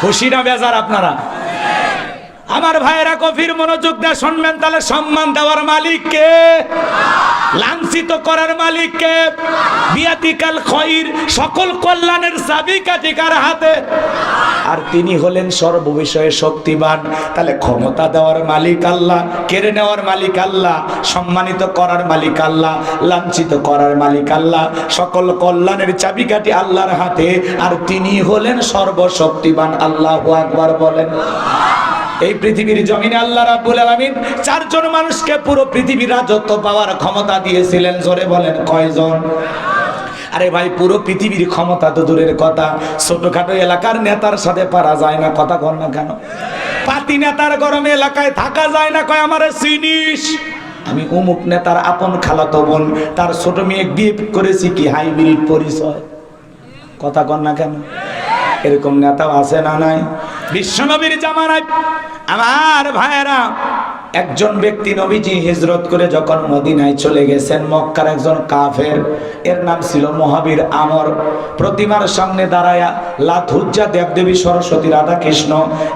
খুশি না বেজার আপনারা? আমার ভাইয়েরা গভীর মনোযোগ দিয়ে শুনবেন, তাহলে সম্মান দেওয়ার মালিক কে? লাঞ্ছিত করার মালিক কে? বিয়াতিকাল খৈর, সকল কল্যাণের চাবিকাঠি কার হাতে? আর তিনি হলেন সর্ববিষয়ে শক্তিমান। তাহলে ক্ষমতা দেওয়ার মালিক আল্লাহ, কেড়ে নেওয়ার মালিক আল্লাহ, সম্মানিত করার মালিক আল্লাহ, লাঞ্ছিত করার মালিক আল্লাহ, সকল কল্যাণের চাবিকাঠি আল্লাহর হাতে। আর তিনি হলেন সর্বশক্তিমান। আল্লাহু আকবার বলেন। এই পৃথিবীর জমিনে আল্লাহ রাব্বুল আলামিন চারজন মানুষকে পুরো পৃথিবীর রাজত্ব পাওয়ার ক্ষমতা দিয়েছিলেন। জোরে বলেন কয়জন? আরে ভাই, পুরো পৃথিবীর ক্ষমতা তো দূরের কথা, ছোটখাটো এলাকার নেতার সাথে পারা যায় না। কথা কর না কেন? পাতি নেতার গরমে এলাকায় থাকা যায় না। কয় আমারে চিনিস? আমি অমুক নেতার আপন খালাতো বোন, তার ছোট মেয়ে বিয়ে করেছি। কি হাইব্রিড পরিচয়? কথা কর না কেন? এরকম নেতাও আছে না নাই? বিশ্বনবীর জামানায় আমার ভাইয়েরা একজন ব্যক্তি নবীজি হিজরত করে যখন মদিনায় চলে গেছেন, মক্কার একজন কাফের, এর নাম ছিল মহাবীর আমর, প্রতিমার সামনে দাঁড়ায়া লাত, হুজ্জা, দেবদেবী, সরস্বতী, রাধা কৃষ্ণ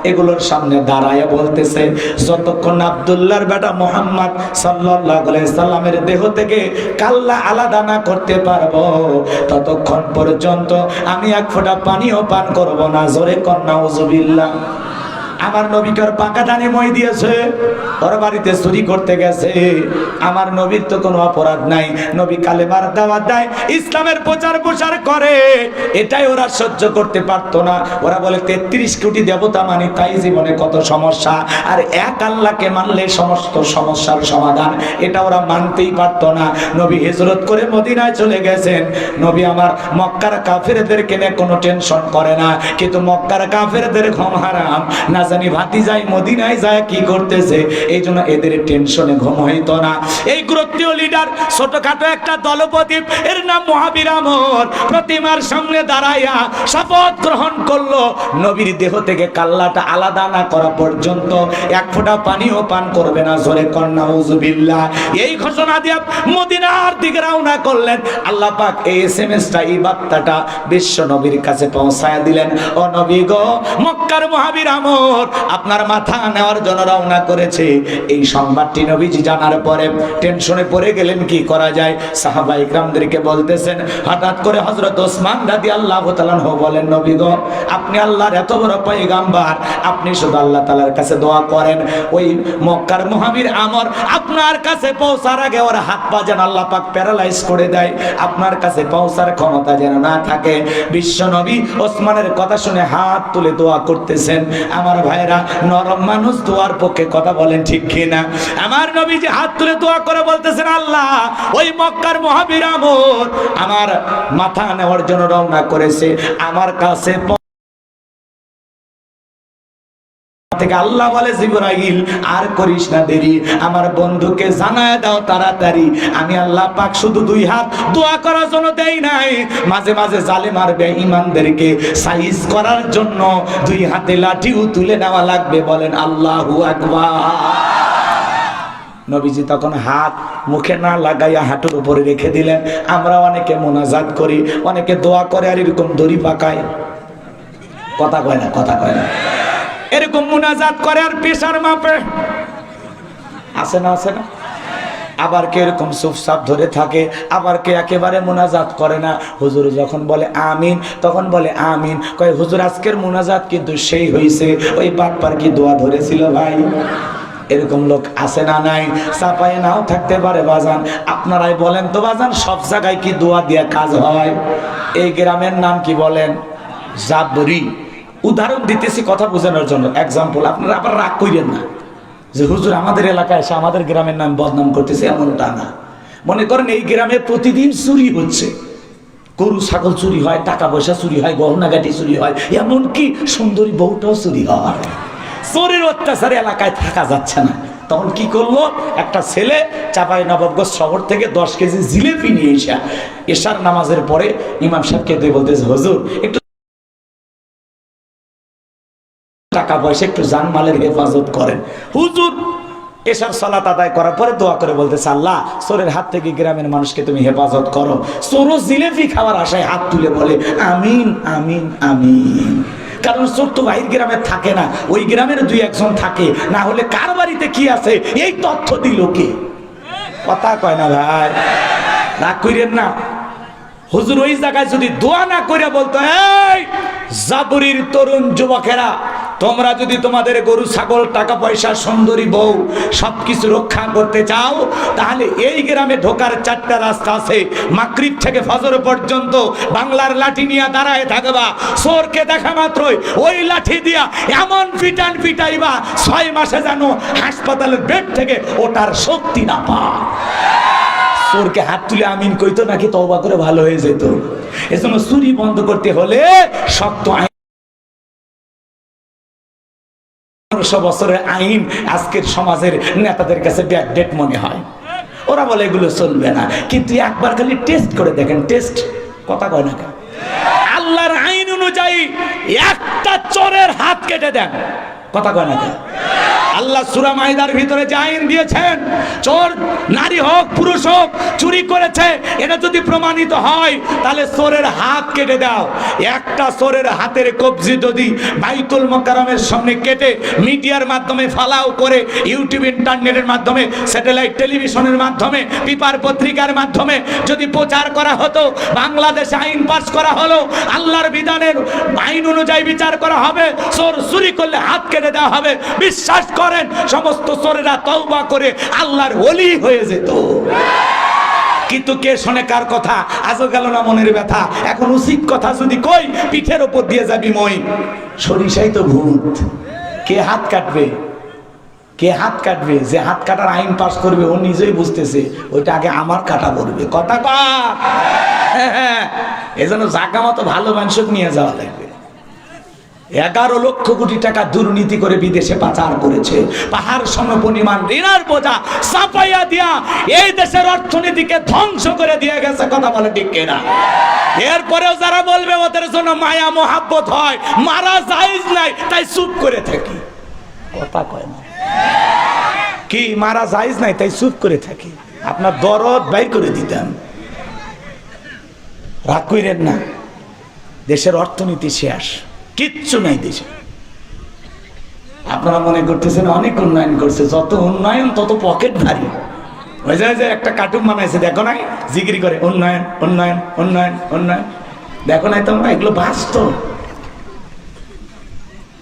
এগুলোর সামনে দাঁড়ায়া বলতেছে, যতক্ষণ আব্দুল্লাহর বেটা মুহাম্মদ সাল্লাল্লাহু আলাইহি সাল্লামের দেহ থেকে কাল্লা আলাদা না করতে পারবো, ততক্ষণ পর্যন্ত আমি এক ফোঁটা পানিও পান করব না। জোরে কর নাউজুবিল্লাহ। আমার নবীকার পাকা টানে মই দিয়েছে, ওর বাড়িতে চুরি করতে গেছে। আমার নবীর তো কোনো অপরাধ নাই। নবী কালেমার দাওয়াত দেয়, ইসলামের প্রচার প্রসার করে, এটাই ওরা সহ্য করতে পারতো না। ওরা বলে 33 কোটি দেবতা মানি, তাই জীবনে কত সমস্যা, আর এক আল্লাহকে মানলে সমস্ত সমস্যার সমাধান, এটা ওরা মানতেই পারতো না। নবী হিজরত করে মদিনায় চলে গেছেন। নবী আমার মক্কার কাফেরদেরকে নিয়ে কোনো টেনশন করে না, কিন্তু মক্কার কাফেরদের ঘুম হারাম, না জানি ভাতিজাই মদিনায় যায় কি করতেছে, এই জন্য এদের টেনশনে ঘুম হইতো না। এই গোত্রীয় লিডার ছোটখাটো একটা দলপতি, এর নাম মহাবীর আমর, প্রতিমার সামনে দাঁড়াইয়া শপথ গ্রহণ করলো, নবীর দেহ থেকে কাল্লাটা আলাদা না করা পর্যন্ত এক ফোঁটা পানিও পান করবে না। জোরে কর নাউজুবিল্লাহ। এই ঘোষণা দিয়ে মদিনার দিকে রওনা করলেন। আল্লাহ পাক এই এসএমএসটা, এই বার্তাটা বিশ্ব নবীর কাছে পৌঁছায় দিলেন। ও নবী গো, মক্কার মহাবীর আমর আপনার মাথা নেওয়ার জন্য রওনা করেছে। এই সংবাদটি নবীজি জানার পরে টেনশনে পড়ে গেলেন, কি করা যায়। সাহাবা ইকরামদেরকে বলতেছেন, হঠাৎ করে হযরত ওসমান রাদিয়াল্লাহু তাআলা বলেন, নবী গো, আপনি আল্লাহর এত বড় পয়গম্বর, আপনি শুধু আল্লাহ তাআলার কাছে দোয়া করেন, ওই মক্কার মহাবীর আমর আপনার কাছে পৌঁছার আগে ওর হাত পা যেন আল্লাহ পাক প্যারালাইজ করে দেয়, আপনার কাছে পৌঁছার ক্ষমতা যেন না থাকে। বিশ্ব নবী ওসমানের কথা শুনে হাত তুলে দোয়া করতেছেন। আমার ভাইরা, নরম মানুষ দোয়ার পক্ষে কথা বলেন, ঠিক কিনা? আমার নবীজি হাত তুলে দোয়া করে বলতেছেন, আল্লাহ, ওই মক্কার মহাবীর আমর আমার মাথা নেওয়ার জন্য রওনা করেছে, আমার কাছে থেকে আল্লাহ বলে, জিবরাইল আর করিস না দেরি, আমার বন্ধুকে জানায় দাও তাড়াতাড়ি। আমি আল্লাহ পাক শুধু দুই হাত দোয়া করার জন্য দেই নাই, মাঝে মাঝে জালেম আর বেঈমানদেরকে সাইজ করার জন্য দুই হাতে লাঠিও তুলে নেওয়া লাগবে। বলেন আল্লাহু আকবার। নবীজি তখন হাত মুখে না লাগাইয়া হাঁটুর উপরে রেখে দিলেন। আমরা অনেকে মোনাজাত করি, অনেকে দোয়া করে আর এরকম দড়ি পাকায়, কথা কয় না, কথা কয় না, এরকম মুনাজাত করে আর প্রেসার মাপে, আছে না, আছে না? আবার কে এরকম চুপচাপ ধরে থাকে, আবার কে একেবারে মুনাজাত করে না। হুজুর যখন বলে আমিন, তখন বলে আমিন। কয় হুজুর আজকের মুনাজাত কিন্তু সেই হইছে, ওই বাটপার কি দোয়া ধরেছিল ভাই? এরকম লোক আছে না নাই? চাপায় নাও থাকতে পারে বাজান। আপনারাই বলেন তো বাজান, সব জায়গায় কি দোয়া দিয়া কাজ হয়? এই গ্রামের নাম কি বলেন? জাবরি। উদাহরণ দিতেছি কথা বোঝানোর জন্য, এক্সাম্পল। আপনারা আবার রাগ কইরেন না যে হুজুর আমাদের এলাকায় এসে আমাদের গ্রামের নাম বদনাম করতেছে, এমনটা না। মনে করেন এই গ্রামে প্রতিদিন চুরি হচ্ছে, গরু ছাগল চুরি হয়, টাকা পয়সা চুরি হয়, গহনাগাটি চুরি হয়, এমনকি সুন্দরী বউটাও চুরি হয়। চোরের অত্যাচারে এলাকায় থাকা যাচ্ছে না। তখন কি করলো, একটা ছেলে চাঁপাইনবাবগঞ্জ শহর থেকে 10 কেজি জিলেপি নিয়ে এসে এশার নামাজের পরে ইমাম সাহেবকে দিয়ে বলতেছে, হুজুর একটু টাকা পয়সা, একটু জানমালের হেফাজত করেন। হুজুর এশার সালাত আদায় করার পরে দোয়া করে বলতেছে, আল্লাহ, চোরের হাত থেকে গ্রামের মানুষকে তুমি হেফাজত করো। চোরও জিলেপি খাওয়ার আশায় হাত তুলে বলে আমিন, আমিন, আমিন। কারণ চোর তো বাহির গ্রামে থাকে না, ওই গ্রামের দুই একজন থাকে, না হলে কার বাড়িতে কি আছে এই তথ্য দিল কে? কথা কয় না ভাই, রাগ কইরেন না। হুজুর ওই জায়গায় যদি দোয়া না করে বলতো, এই জাবরির তরুণ যুবকেরা, তোমরা যদি তোমাদের গরু ছাগল টাকা পয়সা সুন্দরী বউ সবকিছু রক্ষা করতে চাও, তাহলে এই গ্রামে ঢোকার 4টা রাস্তা আছে, মাগরিব থেকে ফজর পর্যন্ত বাংলার লাঠি নিয়ে দাঁড়ায় থাকবা, চোরকে দেখা মাত্রই ওই লাঠি দিয়া এমন পিটাইবা 6 মাসে যেন হাসপাতালের বেড থেকে ওটার শক্তি না পায়। চোরকে হাত তুলে আমিন কইতো নাকি তওবা করে ভালো হয়ে যেত। এজন্য চুরি বন্ধ করতে হলে শক্ত আইন, 100 বছরের আইন আজকের সমাজের নেতাদের কাছে ব্যাকডেট মনে হয়। ওরা বলে এগুলো চলবে না, কিন্তু একবার খালি টেস্ট করে দেখেন, টেস্ট কথা কয় না কেন? আল্লাহর আইন অনুযায়ী একটা চোরের হাত কেটে দেন, কথা কয় না কেন? আল্লাহ সূরা মাইদার ভিতরে যে আইন দিয়েছেন, চোর নারী হোক পুরুষ হোক চুরি করেছে, এটা যদি প্রমাণিত হয় তাহলে চোরের হাত কেটে দাও। একটা চোরের হাতের কবজি যদি বাইতুল মোকাররমের সামনে কেটে মিডিয়ার মাধ্যমে ফালাও করে, ইউটিউব ইন্টারনেটের মাধ্যমে, স্যাটেলাইট টেলিভিশনের মাধ্যমে, পেপার পত্রিকার মাধ্যমে যদি প্রচার করা হতো, বাংলাদেশে আইন পাস করা হলো, আল্লাহর বিধানের আইন অনুযায়ী বিচার করা হবে, চোর চুরি করলে হাত কেটে দেওয়া হবে, বিশ্বাস করেন সমস্ত চোরেরা তওবা করে আল্লাহর ওলি হয়ে যেত। কিন্তু কে শোনে কার কথা? আজও গেল না মনের ব্যথা। এখন উচিত কথা যদি কই, পিঠের উপর দিয়ে যাবি মই। সরিষাই তো ভূত, কে হাত কাটবে? কে হাত কাটবে? যে হাত কাটার আইন পাস করবে ও নিজেই বুঝতেছে ওইটা আগে আমার কাটা পড়বে। কথা কর। হ্যাঁ, এজন্য জায়গা মতো ভালো মানুষকে নিয়ে যাওয়া লাগবে। 11 লক্ষ কোটি টাকা দুর্নীতি করে বিদেশে পাচার করেছে, পাহাড় সমপরিমাণ ঋণের বোঝা চাপাইয়া দিয়া এই দেশের অর্থনীতিকে ধ্বংস করে দিয়ে গেছে। কথা বলে ঠিক কিনা? এরপরেও যারা বলবে ওদের জন্য মায়া মোহাব্বত হয়, মারা জায়েজ নাই তাই চুপ করে থাকি। কথা কয় না কি? মারা জায়েজ নাই তাই চুপ করে থাকি। আপনার দরদ বাইর করে দিতাম। রাগ কইরেন না, দেশের অর্থনীতি শেষ, কিচ্ছু নাই দেশে। আপনারা মনে করতেছেন অনেক উন্নয়ন করছে, যত উন্নয়ন তত পকেট ভারী। ওই যে একটা কার্টুন বানাইছে, দেখো নাই? জিগিরি করে উন্নয়ন উন্নয়ন উন্নয়ন উন্নয়ন। দেখো নাই তোমরা? এগুলো বাস্তব।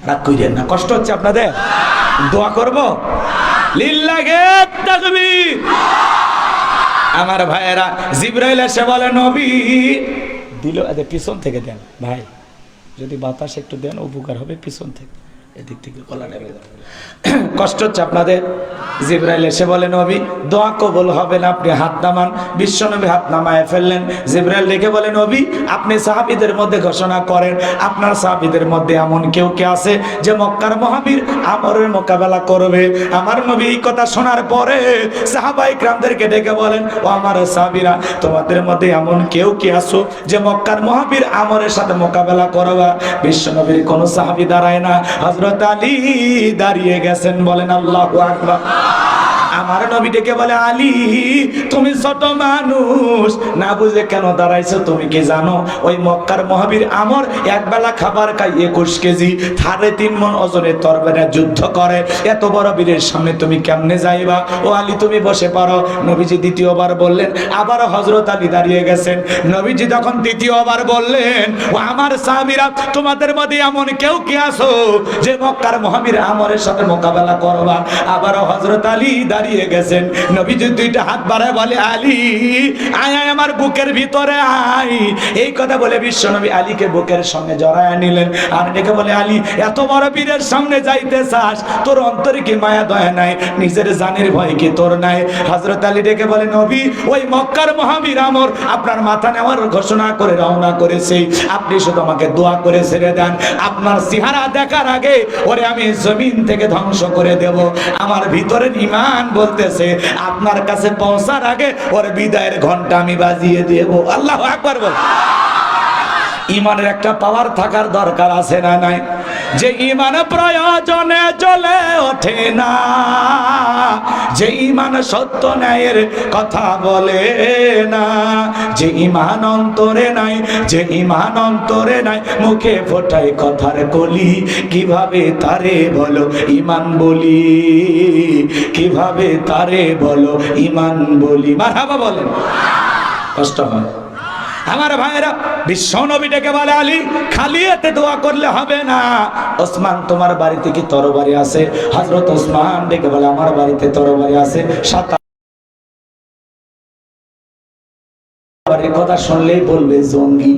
রাগ কইরেন না, কষ্ট হচ্ছে আপনাদের? দোয়া করব লিল্লাহে তাকবীর। আমার ভাইয়েরা, জিবরাইল এসে বলে নবী দিল, পিছন থেকে দেন ভাই, যদি বাতাস একটু দেন উপকার হবে, পিছন থেকে এদিক থেকে গলা নেবে। কষ্ট হচ্ছে আপনাদের? জিবরাইল এসে বলে নবী দোয়া কবুল হবে না, আপনি হাত নামান। বিশ্বনবী হাত নামায় ফেললেন। জিবরাইল ডেকে বলে নবী আপনি সাহাবীদের মধ্যে ঘোষণা করেন, আপনার সাহাবীদের মধ্যে এমন কেউ কে আছে যে মক্কার মহাবীর আমরের মোকাবেলা করবে? আমার নবী এই কথা শোনার পরে সাহাবায়ে কিরামদেরকে ডেকে বলেন, ও আমার সাহাবীরা, তোমাদের মধ্যে এমন কেউ কে আছো যে মক্কার মহাবীর আমরের সাথে মোকাবেলা করবা? বিশ্বনবীর কোন সাহাবী দাঁড়ায় না, হযরত আলী দাঁড়িয়ে গেছেন। বলেন আল্লাহু আকবার। আমার নবী ডেকে বলে আলী তুমি ছোট মানুষ, না বুঝে কেন দাঁড়াইছো? তুমি কি জানো ওই মক্কার মহাবীর আমর একবেলা খাবার খাই 21 কেজি 3.5 মণ ওজনের তরবারি যুদ্ধ করে, এত বড় বীরের সামনে তুমি কেমনে যাইবা? ও আলী তুমি বসে পড়ো। নবীজি দ্বিতীয়বার বললেন, আবার হযরত আলী দাঁড়িয়ে গেছেন। নবীজি তখন দ্বিতীয়বার বললেন, ও আমার সাহাবীরা, তোমাদের মধ্যে এমন কেউ কি আছো যে মক্কার মহাবীর আমরের সাথে মোকাবেলা করবা? আবার হযরত আলী দাঁড়িয়ে গেছেন। নবীজি দুইটা হাত বাড়ায় বলে, আলী আয় আয় আমার বুকের ভিতরে আয়। এই কথা বলে বিশ্বনবী আলীকে বুকের সঙ্গে জড়ায় নিলেন। আর ডেকে বলে, আলী এত বড় বীরের সামনে যাইতে চাস? তোর অন্তরে কি মায়া দয়া নাই? নিজের জানের ভয় কি তোর নাই? হযরত আলী ডেকে বলে, নবী ওই মক্কার মহাবীর আমর আপনার মাথা নেওয়ার ঘোষণা করে রওনা করেছে, আপনি শুধু আমাকে দোয়া করে ছেড়ে দেন, আপনার চেহারা দেখার আগে ওরে আমি জমিন থেকে ধ্বংস করে দেব। আমার ভিতরের ঈমান বলতেছে আপনার কাছে পৌঁছার আগে ওর বিদায়ের ঘন্টা আমি বাজিয়ে দেব। আল্লাহু আকবার বল। ঈমানের একটা পাওয়ার থাকার দরকার আছে না নাই? যে ইমান প্রয়োজনে জ্বলে ওঠে না, যে ইমান সত্য ন্যায়ের কথা বলে না, যে ইমান অন্তরে নাই, যে ইমান অন্তরে নাই, মুখে ফোটায় কথার কলি, কিভাবে তারে বলো ইমান বলি, কিভাবে তারে বলো ইমান বলি। মারহাবা বলেন। কষ্ট হয় আমার ভাইরা। বিশ্ব নবী ডেকে বলে, আলী খালি এতে দোয়া করলে হবে না, ওসমান তোমার বাড়িতে কি তরবারি আছে? হযরত ওসমান ডেকে বলে, আমার বাড়িতে তরবারি আছে। কথা শুনলেই বলবে জঙ্গি।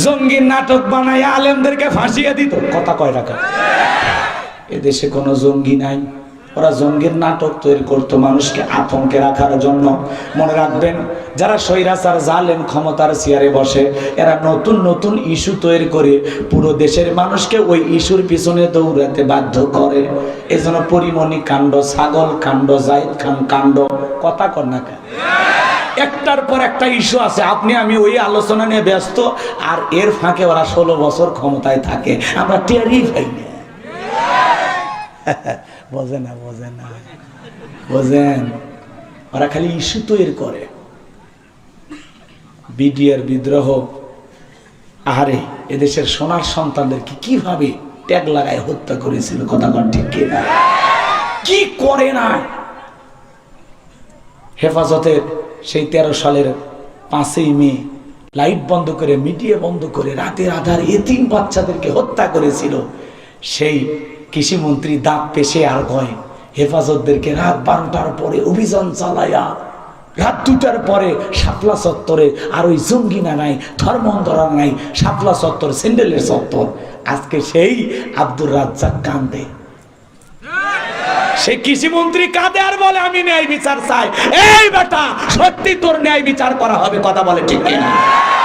জঙ্গির নাটক বানায় আলেমদেরকে ফাঁসিয়ে দিত। কথা কয় টাকা? এদেশে কোনো জঙ্গি নাই, ওরা জঙ্গির নাটক তৈরি করতো মানুষকে আতঙ্কে রাখার জন্য। মনে রাখবেন, যারা স্বৈরাচার জালেম ক্ষমতার চেয়ারে বসে, এরা নতুন নতুন ইস্যু তৈরি করে পুরো দেশের মানুষকে ওই ইস্যুর পিছনে দৌড়াতে বাধ্য করে। এই জন্য পরিমণি কাণ্ড, ছাগল কাণ্ড, জাহিদ খান কাণ্ড, কথা কর না কেন? একটার পর একটা ইস্যু আছে, আপনি আমি ওই আলোচনা নিয়ে ব্যস্ত, আর এর ফাঁকে ওরা 16 বছর ক্ষমতায় থাকে, আমরা টেরই পাই না। বোঝে না, বোঝে না, বোঝেন? ওরা খালি ইস্যু তৈরি করে। বিডিআর বিদ্রোহ, আহারে এদেশের সোনার সন্তানদেরকে কিভাবে ট্যাগ লাগায় হত্যা করেছিল, কথা কন ঠিক কিনা? কি করে না। হেফাজতের সেই 13 সালের 5ই মে লাইট বন্ধ করে, মিডিয়া বন্ধ করে, রাতের আধার এতিম বাচ্চাদেরকে হত্যা করেছিল। সেই কৃষিমন্ত্রী দাঁত পেশে আর কয়, হেফাজতদেরকে রাত 12টার পরে অভিযান চালায়া রাত 2টার পরে শাপলা চত্বরে, আর ওই জঙ্গিনা নাই, ধর্মন্দরা নাই, শাপলা চত্বর স্যান্ডেলের চত্বর। আজকে সেই আব্দুর রাজ্জাক কান্দে, সেই কৃষিমন্ত্রী কাঁদে আর বলে, আমি ন্যায় বিচার চাই। এই বেটা, সত্যি তোর ন্যায় বিচার করা হবে, কথা বলে ঠিক কিনা?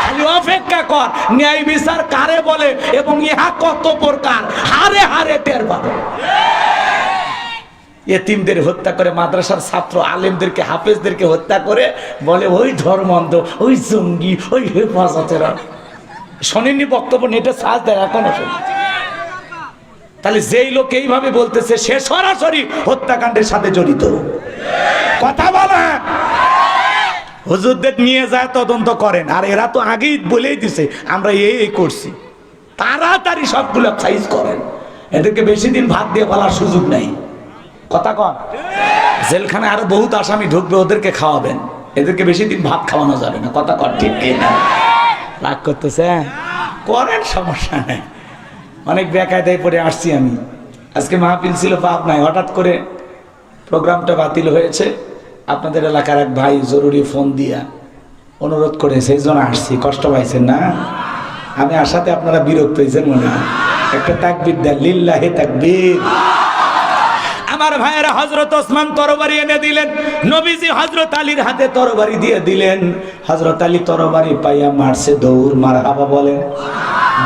খালি অপেক্ষা কর, ন্যায় বিচার কারে বলে এবং ইহা কত প্রকার, হারে হারে টের পাবে। এতিমদের হত্যা করে, মাদ্রাসার ছাত্র আলেমদেরকে, হাফেজদেরকে হত্যা করে, বলে ওই ধর্মান্ধ, ওই জঙ্গি, ওই হেফাজতেরা। শোনেননি বক্তব্য? নেটে সার্চ দেয়, এখনো শোনে। তাহলে যেই লোক এইভাবে বলতেছে, সে সরাসরি হত্যাকাণ্ডের সাথে জড়িত, কথা বলে। হুজুরদের নিয়ে যায় তদন্ত করেন, আর এরা তো আগেই বলেই দিছে আমরা এই করছি, তাড়াতাড়ি সবগুলো সাইজ করেন। এদেরকে বেশি দিন ভাত দিয়ে বলার সুযোগ নাই, কথা কন। জেলখানে আরো বহুত আসামি ঢুকবে, ওদেরকে খাওয়াবেন, এদেরকে বেশি দিন ভাত খাওয়ানো যাবে না, কথা কন ঠিক কিনা? রাগ করতেছে? করেন, সমস্যা নেই। অনেক বেকায়দায় পরে আসছি আমি। আজকে মাহফিল ছিল পাবনায়, হঠাৎ করে প্রোগ্রামটা বাতিল হয়েছে। আপনাদের এলাকার এক ভাই জরুরি ফোন দিয়া অনুরোধ করে, সেই জন্য আসছি। কষ্ট পাইছেন না? আমি আসাতে আপনারা বিরক্ত হয়েছেন মনে হয়। একটা তাকবীর দেন, লিল্লাহি তাকবীর। আমার ভাইয়েরা, হযরত ওসমান তরবারি এনে দিলেন, নবীজি হযরত আলীর হাতে তরবারি দিয়ে দিলেন। হযরত আলী তরবারি পাইয়া মারছে দৌড়, মারহাবা বলেন।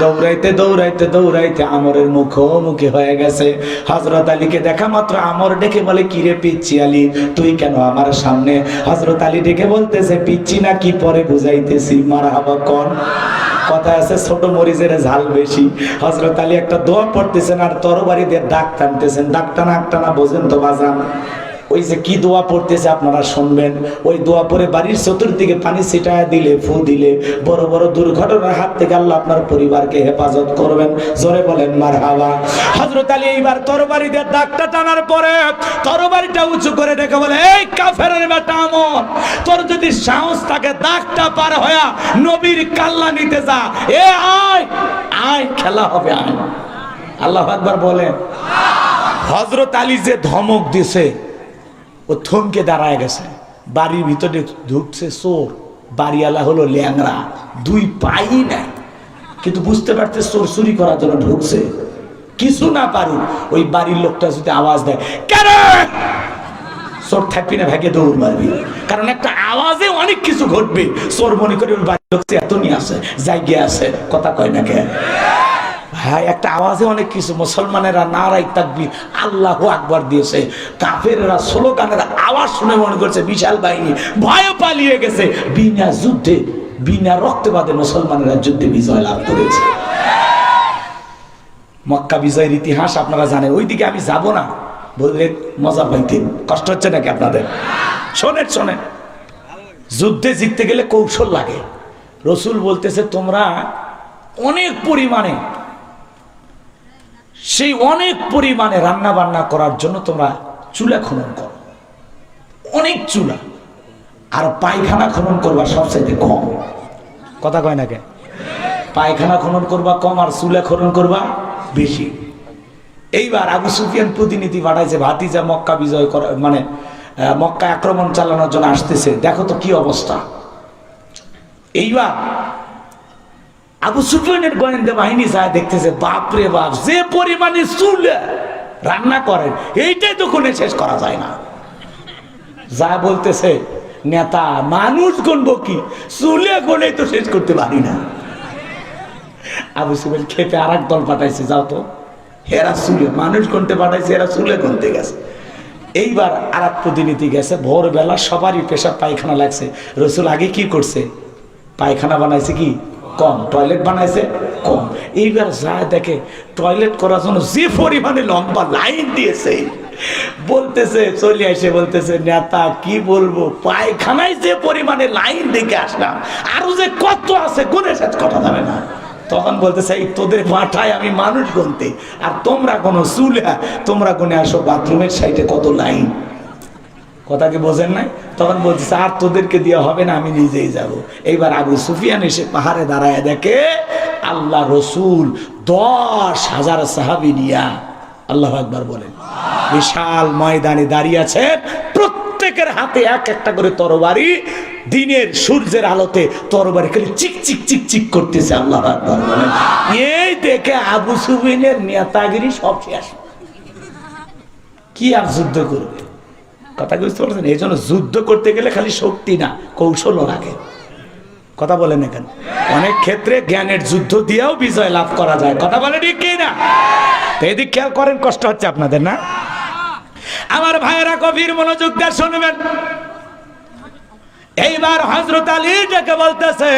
দৌড়াইতে দৌড়াইতে দৌড়াইতে আমরের মুখোমুখি হয়ে গেছে। হযরত আলীকে দেখা মাত্র আমর ডেকে বলে, কিরে পিচ্ছি আলী, তুই কেন আমার সামনে? হযরত আলী ডেকে বলতেছে, পিচ্ছি না কি পরে বুঝাইতেছি, মারহাবা কোন। কথা আছে, ছোট মরিচের ঝাল বেশি। হযরত আলী একটা দোয়া পড়তেছেন আর তরবারি দিয়ে দাগ টানতেছেন। দাগ টানা একটানা বোঝেন তো বাজান? ওই যে কি দোয়া পড়তেছে আপনারা শুনবেন। ওই দোয়া পরে বাড়ির চতুর্দিকে পানি ছিটায় দিলে, ফু দিলে, বড় বড় দুর্ঘটনার হাত থেকে আল্লাহ আপনার পরিবারকে হেফাজত করবেন। জোরে বলেন মারহাবা। হযরত আলী এইবার তরবারি দিয়ে দাগটা টানার পরে তরবারিটা উঁচু করে ডেকে বলে, এই কাফেরের বেটা আমর, তোর যদি সাহস থাকে দাগটা পার হয়া নবীর কাল্লা নিতে যা। এ আয় আয়, খেলা হবে, আয়। আল্লাহু আকবার বলেন। হযরত আলী যে ধমক দিছে, ও থমকে দাঁড়ায় গেছে। বাড়ির ভিতরে ঢুকছে চোর, বাড়িওয়ালা হলো ল্যাংড়া, 2 পাই নাই, কিন্তু বুঝতে পারছে চোর চুরি করার জন্য ঢুকছে। কিছু না পারুক, ওই বাড়ির লোকটা যদি আওয়াজ দেয়, কেন চোর থাকবি না, ভাগে দৌড় মারবি, কারণ একটা আওয়াজে অনেক কিছু ঘটবে। চোর মনে করে ওই বাড়ির লোক এত নিয়ে আসে, জায়গা আছে, কথা কয় না কে? হ্যাঁ, একটা আওয়াজে অনেক কিছু। মুসলমানেরা নারাই তাকবীর, আল্লাহু আকবার দিয়েছে। কাফেররা স্লোগানের আওয়াজ শুনে মনে করছে বিশাল বাহিনী, ভয়ে পালিয়ে গেছে। বিনা যুদ্ধে, বিনা রক্তপাতে মুসলমানেরা যুদ্ধে বিজয় লাভ করেছে। মক্কা বিজয়ের ইতিহাস আপনারা জানেন, ওইদিকে আমি যাব না বললে মজা পাইতেন। কষ্ট হচ্ছে নাকি আপনাদের? শোনেন শোনেন, যুদ্ধে জিততে গেলে কৌশল লাগে। রসুল বলতেছে তোমরা অনেক পরিমাণে, সেই অনেক পরিমাণে রান্না বান্না করার জন্য তোমরা চুলা খনন করো, অনেক চুলা, আর পায়খানা খনন করবা সবচাইতে কম। কথা কয় না কে? পায়খানা খনন করবা কম আর চুলা খনন করবা বেশি। এইবার আবু সুফিয়ান প্রতিনিধি পাঠাইছে, ভাতিজা মক্কা বিজয় করা, মানে মক্কা আক্রমণ চালানোর জন্য আসতেছে, দেখো তো কি অবস্থা। এইবার আবু সুফিয়ানের গোয়েন্দা বাহিনী যায়, দেখতেছে বাপরে বাপ, যে পরিমাণে চুলা রান্না করেন এইটাই তো কোনে শেষ করা যায় না। যা বলতেছে নেতা, মানুষ গুনবো কি, চুলে গুনে তো শেষ করতে পারি না। আবু সুফিয়ান খেপে আর এক দল পাঠাইছে, যাও তো, এরা চুলে মানুষ গুনতে পাঠাইছে, এরা চুলে গুনতে গেছে। এইবার আর এক প্রতিনিধি গেছে, ভোরবেলা সবারই পেশাব পায়খানা লাগছে। রসুল আগে কি করছে? পায়খানা বানাইছে কি কম, টয়লেট বানাইছে কম। এইবার যা দেখে টয়লেট করার জন্য যে পরিমাণে লম্বা লাইন দিয়েছে, বলতেছে চলে আসে, বলতেছে নেতা কি বলবো, পায়খানায় যে পরিমাণে লাইন দেখে আসলাম, আরো যে কত আছে গুনে শেষ করা যাবে না। তখন বলতেছে এই তোদের মাথায় আমি মানুষ গুনতে, আর তোমরা কোনো চুলা, তোমরা গুনে আসো বাথরুমের সাইডে কত লাইন। কথা কি বোঝেন নাই? তখন বলতেছে আর তোদেরকে দেওয়া হবে না, আমি নিজেই যাব। এইবার আবু সুফিয়ান এসে পাহাড়ে দাঁড়ায় দেখে আল্লাহ রসুল 10,000 সাহাবী নিয়া, আল্লাহু আকবার বলেন, বিশাল ময়দানে দাঁড়িয়ে আছে, প্রত্যেকের হাতে এক একটা করে তরবারি, দিনের সূর্যের আলোতে তরবারি খালি চিক চিক চিক চিক করতেছে। আল্লাহু আকবার বলেন। এই দেখে আবু সুফিয়ানের নেতাগিরি সব শেষ, কি আর যুদ্ধ করবে? কথা বুঝতে পারছেন? এই জন্য যুদ্ধ করতে গেলে খালি শক্তি না, কৌশলও লাগে। কথা বলেন এখানে, অনেক ক্ষেত্রে জ্ঞানের যুদ্ধ দিয়েও বিজয় লাভ করা যায়। কথা বলে ঠিক কি না? তো এদিক খেয়াল করেন, কষ্ট হচ্ছে আপনাদের না? আমার ভাইয়েরা গভীর মনোযোগ দিয়ে শুনবেন। এইবার হযরত আলী যাকে বলতেছে,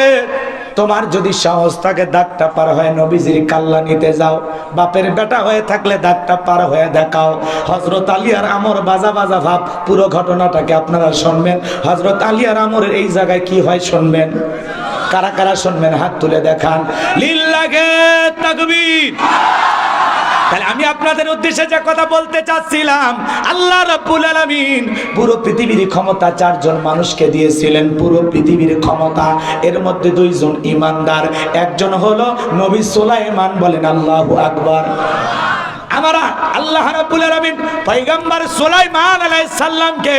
তোমার যদি সাহস থাকে দাগটা পার হয়ে নবীজির কাল্লা নিতে যাও, বাপের বেটা হয়ে থাকলে দাগটা পার হয়ে দেখাও। হযরত আলী আর আমর বাজা বাজা ভাব, পুরো ঘটনাটাকে আপনারা শুনবেন। হযরত আলী আর আমরের এই জায়গায় কি হয় শুনবেন। কারা কারা শুনবেন হাত তুলে দেখান। লিল্লাহে তাকবীর। তাহলে আমি আপনাদের উদ্দেশ্যে যে কথা বলতে চাচ্ছিলাম, আল্লাহ রাব্বুল আলামিন পুরো পৃথিবীর ক্ষমতা 4 জন মানুষকে দিয়েছিলেন, পুরো পৃথিবীর ক্ষমতা। এর মধ্যে 2 জন ইমানদার, একজন হলো নবী সুলাইমান। বলেন আল্লাহু আকবার। আমরা আল্লাহ রাব্বুল আলামিন পয়গম্বর সুলাইমান আলাইহিস সালামকে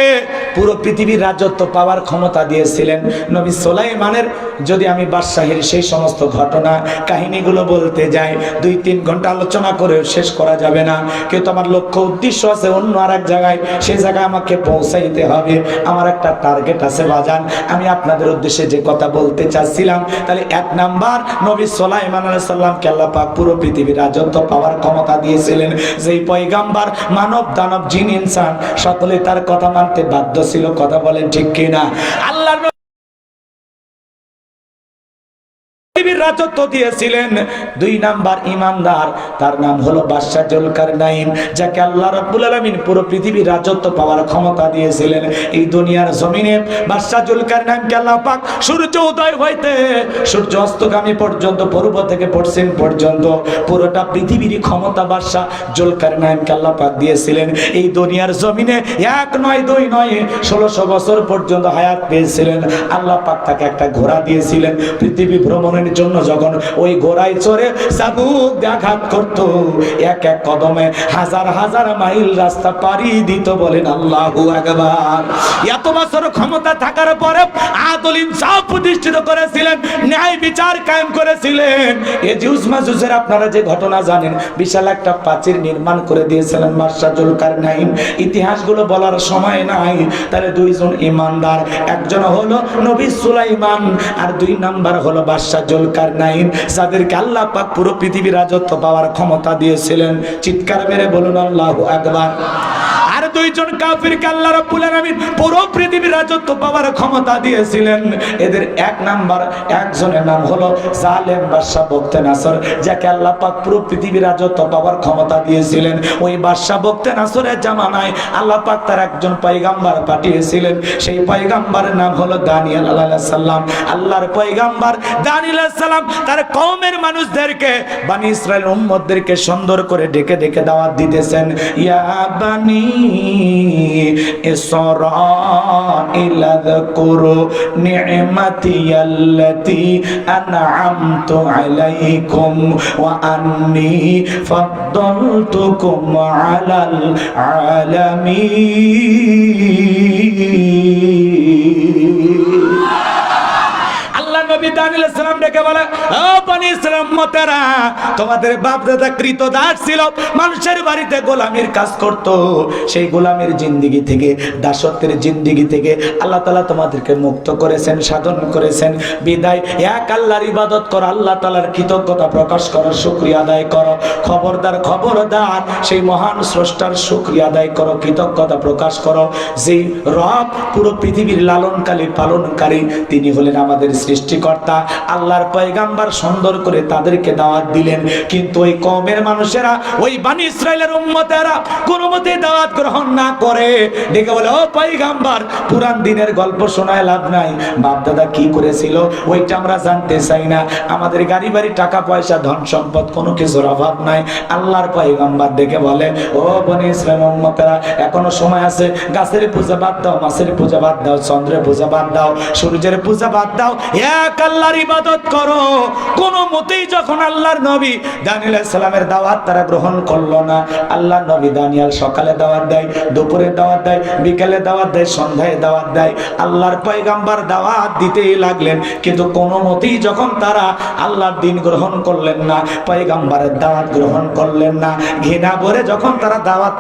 পুরো পৃথিবীর রাজত্ব পাওয়ার ক্ষমতা দিয়েছিলেন। নবী সুলাইমানের যদি আমি বাদশাহীর সেই সমস্ত ঘটনা কাহিনীগুলো বলতে যাই, 2-3 ঘন্টা আলোচনা করেও শেষ করা যাবে না। কিন্তু আমার লক্ষ্য উদ্দেশ্য আছে অন্য আরেক জায়গায়, সেই জায়গায় আমাকে পৌঁছাইতে হবে। আমার একটা টার্গেট আছে বাজান। আমি আপনাদের উদ্দেশ্যে যে কথা বলতে চাচ্ছিলাম, তাহলে 1 নাম্বার, নবী সুলাইমান আলাইহিস সালামকে আল্লাহ পাক পুরো পৃথিবীর রাজত্ব পাওয়ার ক্ষমতা দিয়েছিলেন। যেই পয়গাম্বার মানব দানব জিন ইনসান সকলে তার কথা মানতে বাধ্য ছিল। কথা বলেন ঠিক কিনা? আল্লাহর রাজত্ব দিয়েছিলেন। 2 নাম্বার ইমানদার, তার নাম হলো বাদশা জুলকারনাইন, যাকে আল্লাহ রাব্বুল আলামিন পুরো পৃথিবীর রাজত্ব পাওয়ার ক্ষমতা দিয়েছিলেন। এই দুনিয়ার জমিনে বাদশা জুলকারনাইনকে আল্লাহ পাক সূর্য উদয় হইতে সূর্য অস্তগামী পর্যন্ত, পূর্ব থেকে পশ্চিম পর্যন্ত পুরোটা পৃথিবীর ক্ষমতা বাদশা জুলকারনাইনকে আল্লাহ পাক দিয়েছিলেন। এই দুনিয়ার জমিনে 1 নয় 2 নয় 1600 বছর পর্যন্ত হায়াত পেয়েছিলেন। আল্লাহ পাক তাকে একটা ঘোড়া দিয়েছিলেন পৃথিবী ভ্রমণের জন্য। যখন ওই ঘোড়ায় চড়ে চাবুক আঘাত করত, এক এক কদমে হাজার হাজার মাইল রাস্তা পাড়ি দিত। বলেন আল্লাহু আকবার। এত বছর ক্ষমতা থাকার পরে আদল ইনসাফ প্রতিষ্ঠিত করেছিলেন, ন্যায় বিচার কায়েম করেছিলেন। ইয়াজুজ মাজুজের আপনারা যে ঘটনা জানেন, বিশাল একটা প্রাচীর নির্মাণ করে দিয়েছিলেন বাদশা জুলকারনাইন। ইতিহাসগুলো বলার সময় নাই। তাহলে 2 জন ইমানদার, একজন হলো নবী সুলাইমান আর 2 নাম্বার হলো বাদশা জুলকারনাইন, যাদেরকে আল্লাহ পাক পুরো পৃথিবীর রাজত্ব পাওয়ার ক্ষমতা দিয়েছিলেন। চিৎকার মেরে বলুন আল্লাহু আকবার। আর দুইজন কাফিরকে আল্লাহ রাব্বুল আলামিন পুরো পৃথিবীর রাজত্ব পাওয়ার ক্ষমতা দিয়েছিলেন। এদের এক নাম্বার একজনের নাম হলো জালেম বাদশা বখতে নাসর, যাকে আল্লাহ পাক পুরো পৃথিবীর রাজত্ব পাওয়ার ক্ষমতা দিয়েছিলেন। ওই বাদশা বখতে নাসরের জামানায় আল্লাহ পাক তার একজন পয়গাম্বার পাঠিয়েছিলেন। সেই পয়গাম্বারের নাম হলো দানিয়েল আলাইহিস সালাম। আল্লাহর পয়গাম্বার দানিয়েল আলাইহিস সালাম তার কওমের মানুষদেরকে, বনি ইসরাইল উম্মতদেরকে সুন্দর করে ডেকে ডেকে দাওয়াত দিতেছেন। ইয়া বানি ইসরাঈল আযকুরু নি'মাতি আল্লাতী আন'আমতু আলাইকুম ওয়া আন্নী ফাদ্দালতুকুম আলাল আলামিন। নবী দানিয়েল আলাইহিস সালাম ডেকে বলে, ও বনি ইসরাঈল উম্মতেরা, তোমাদের বাপ দাদা কৃতদাস ছিল, মানুষের বাড়িতে গোলামির কাজ করত। সেই গোলামির জিন্দেগি থেকে, দাসত্বের জিন্দেগি থেকে আল্লাহ তাআলা তোমাদেরকে মুক্ত করেছেন, সাধন করেছেন। বিদায় এক আল্লাহর ইবাদত করো, আল্লাহ তাআলার কৃতজ্ঞতা প্রকাশ করো, শুকরিয়া আদায় করো। খবরদার খবরদার, সেই মহান স্রষ্টার শুকরিয়া আদায় করো, কৃতজ্ঞতা প্রকাশ করো। যেই রব পুরো পৃথিবীর লালনকারী পালনকারী, তিনি হলেন আমাদের সৃষ্টিকর্তা। আল্লাহর পয়গাম্বার সুন্দর করে তাদেরকে দাওয়াত দিলেন, কিন্তু ওই কওমের মানুষেরা, ওই বনি ইসরাইলের উম্মতেরা কোনোমতে দাওয়াত গ্রহণ না করে ডেকে বলে, ও পয়গাম্বার, পুরান দিনের গল্প শোনায় লাভ নাই, বাপ দাদা কি করেছিল ওইটা আমরা জানতে চাই না। আমাদের গাড়ি বাড়ি টাকা পয়সা ধন সম্পদ কোনো কিছুর অভাব নাই। আল্লাহর পয়গাম্বার ডেকে বলে, ও বনি ইসরাইলের উম্মতেরা, এখনো সময় আছে। গাছের পূজা বাদ দাও, মাছের পূজা বাদ দাও, চন্দ্রের পূজা বাদ দাও, সূর্যের পূজা বাদ দাও, এক আল্লাহর ইবাদত করো। কোনো মতেই যখন আল্লাহর নবী দানিয়েল আলাইহিস সালামের দাওয়াত তারা গ্রহণ করলো না। আল্লাহর নবী দানিয়েল সকালে দাওয়াত দেয়, দুপুরে দাওয়াত দেয়, বিকেলে দাওয়াত দেয়, সন্ধ্যায় দাওয়াত দেয়। আল্লাহর পয়গাম্বার দাওয়াত দিতেই লাগলেন, কিন্তু কোনো মতেই যখন তারা আল্লাহর দ্বীন গ্রহণ করলেন না, পয়গাম্বারের দাওয়াত গ্রহণ করলেন না, ঘৃণা ভরে যখন তারা দাওয়াত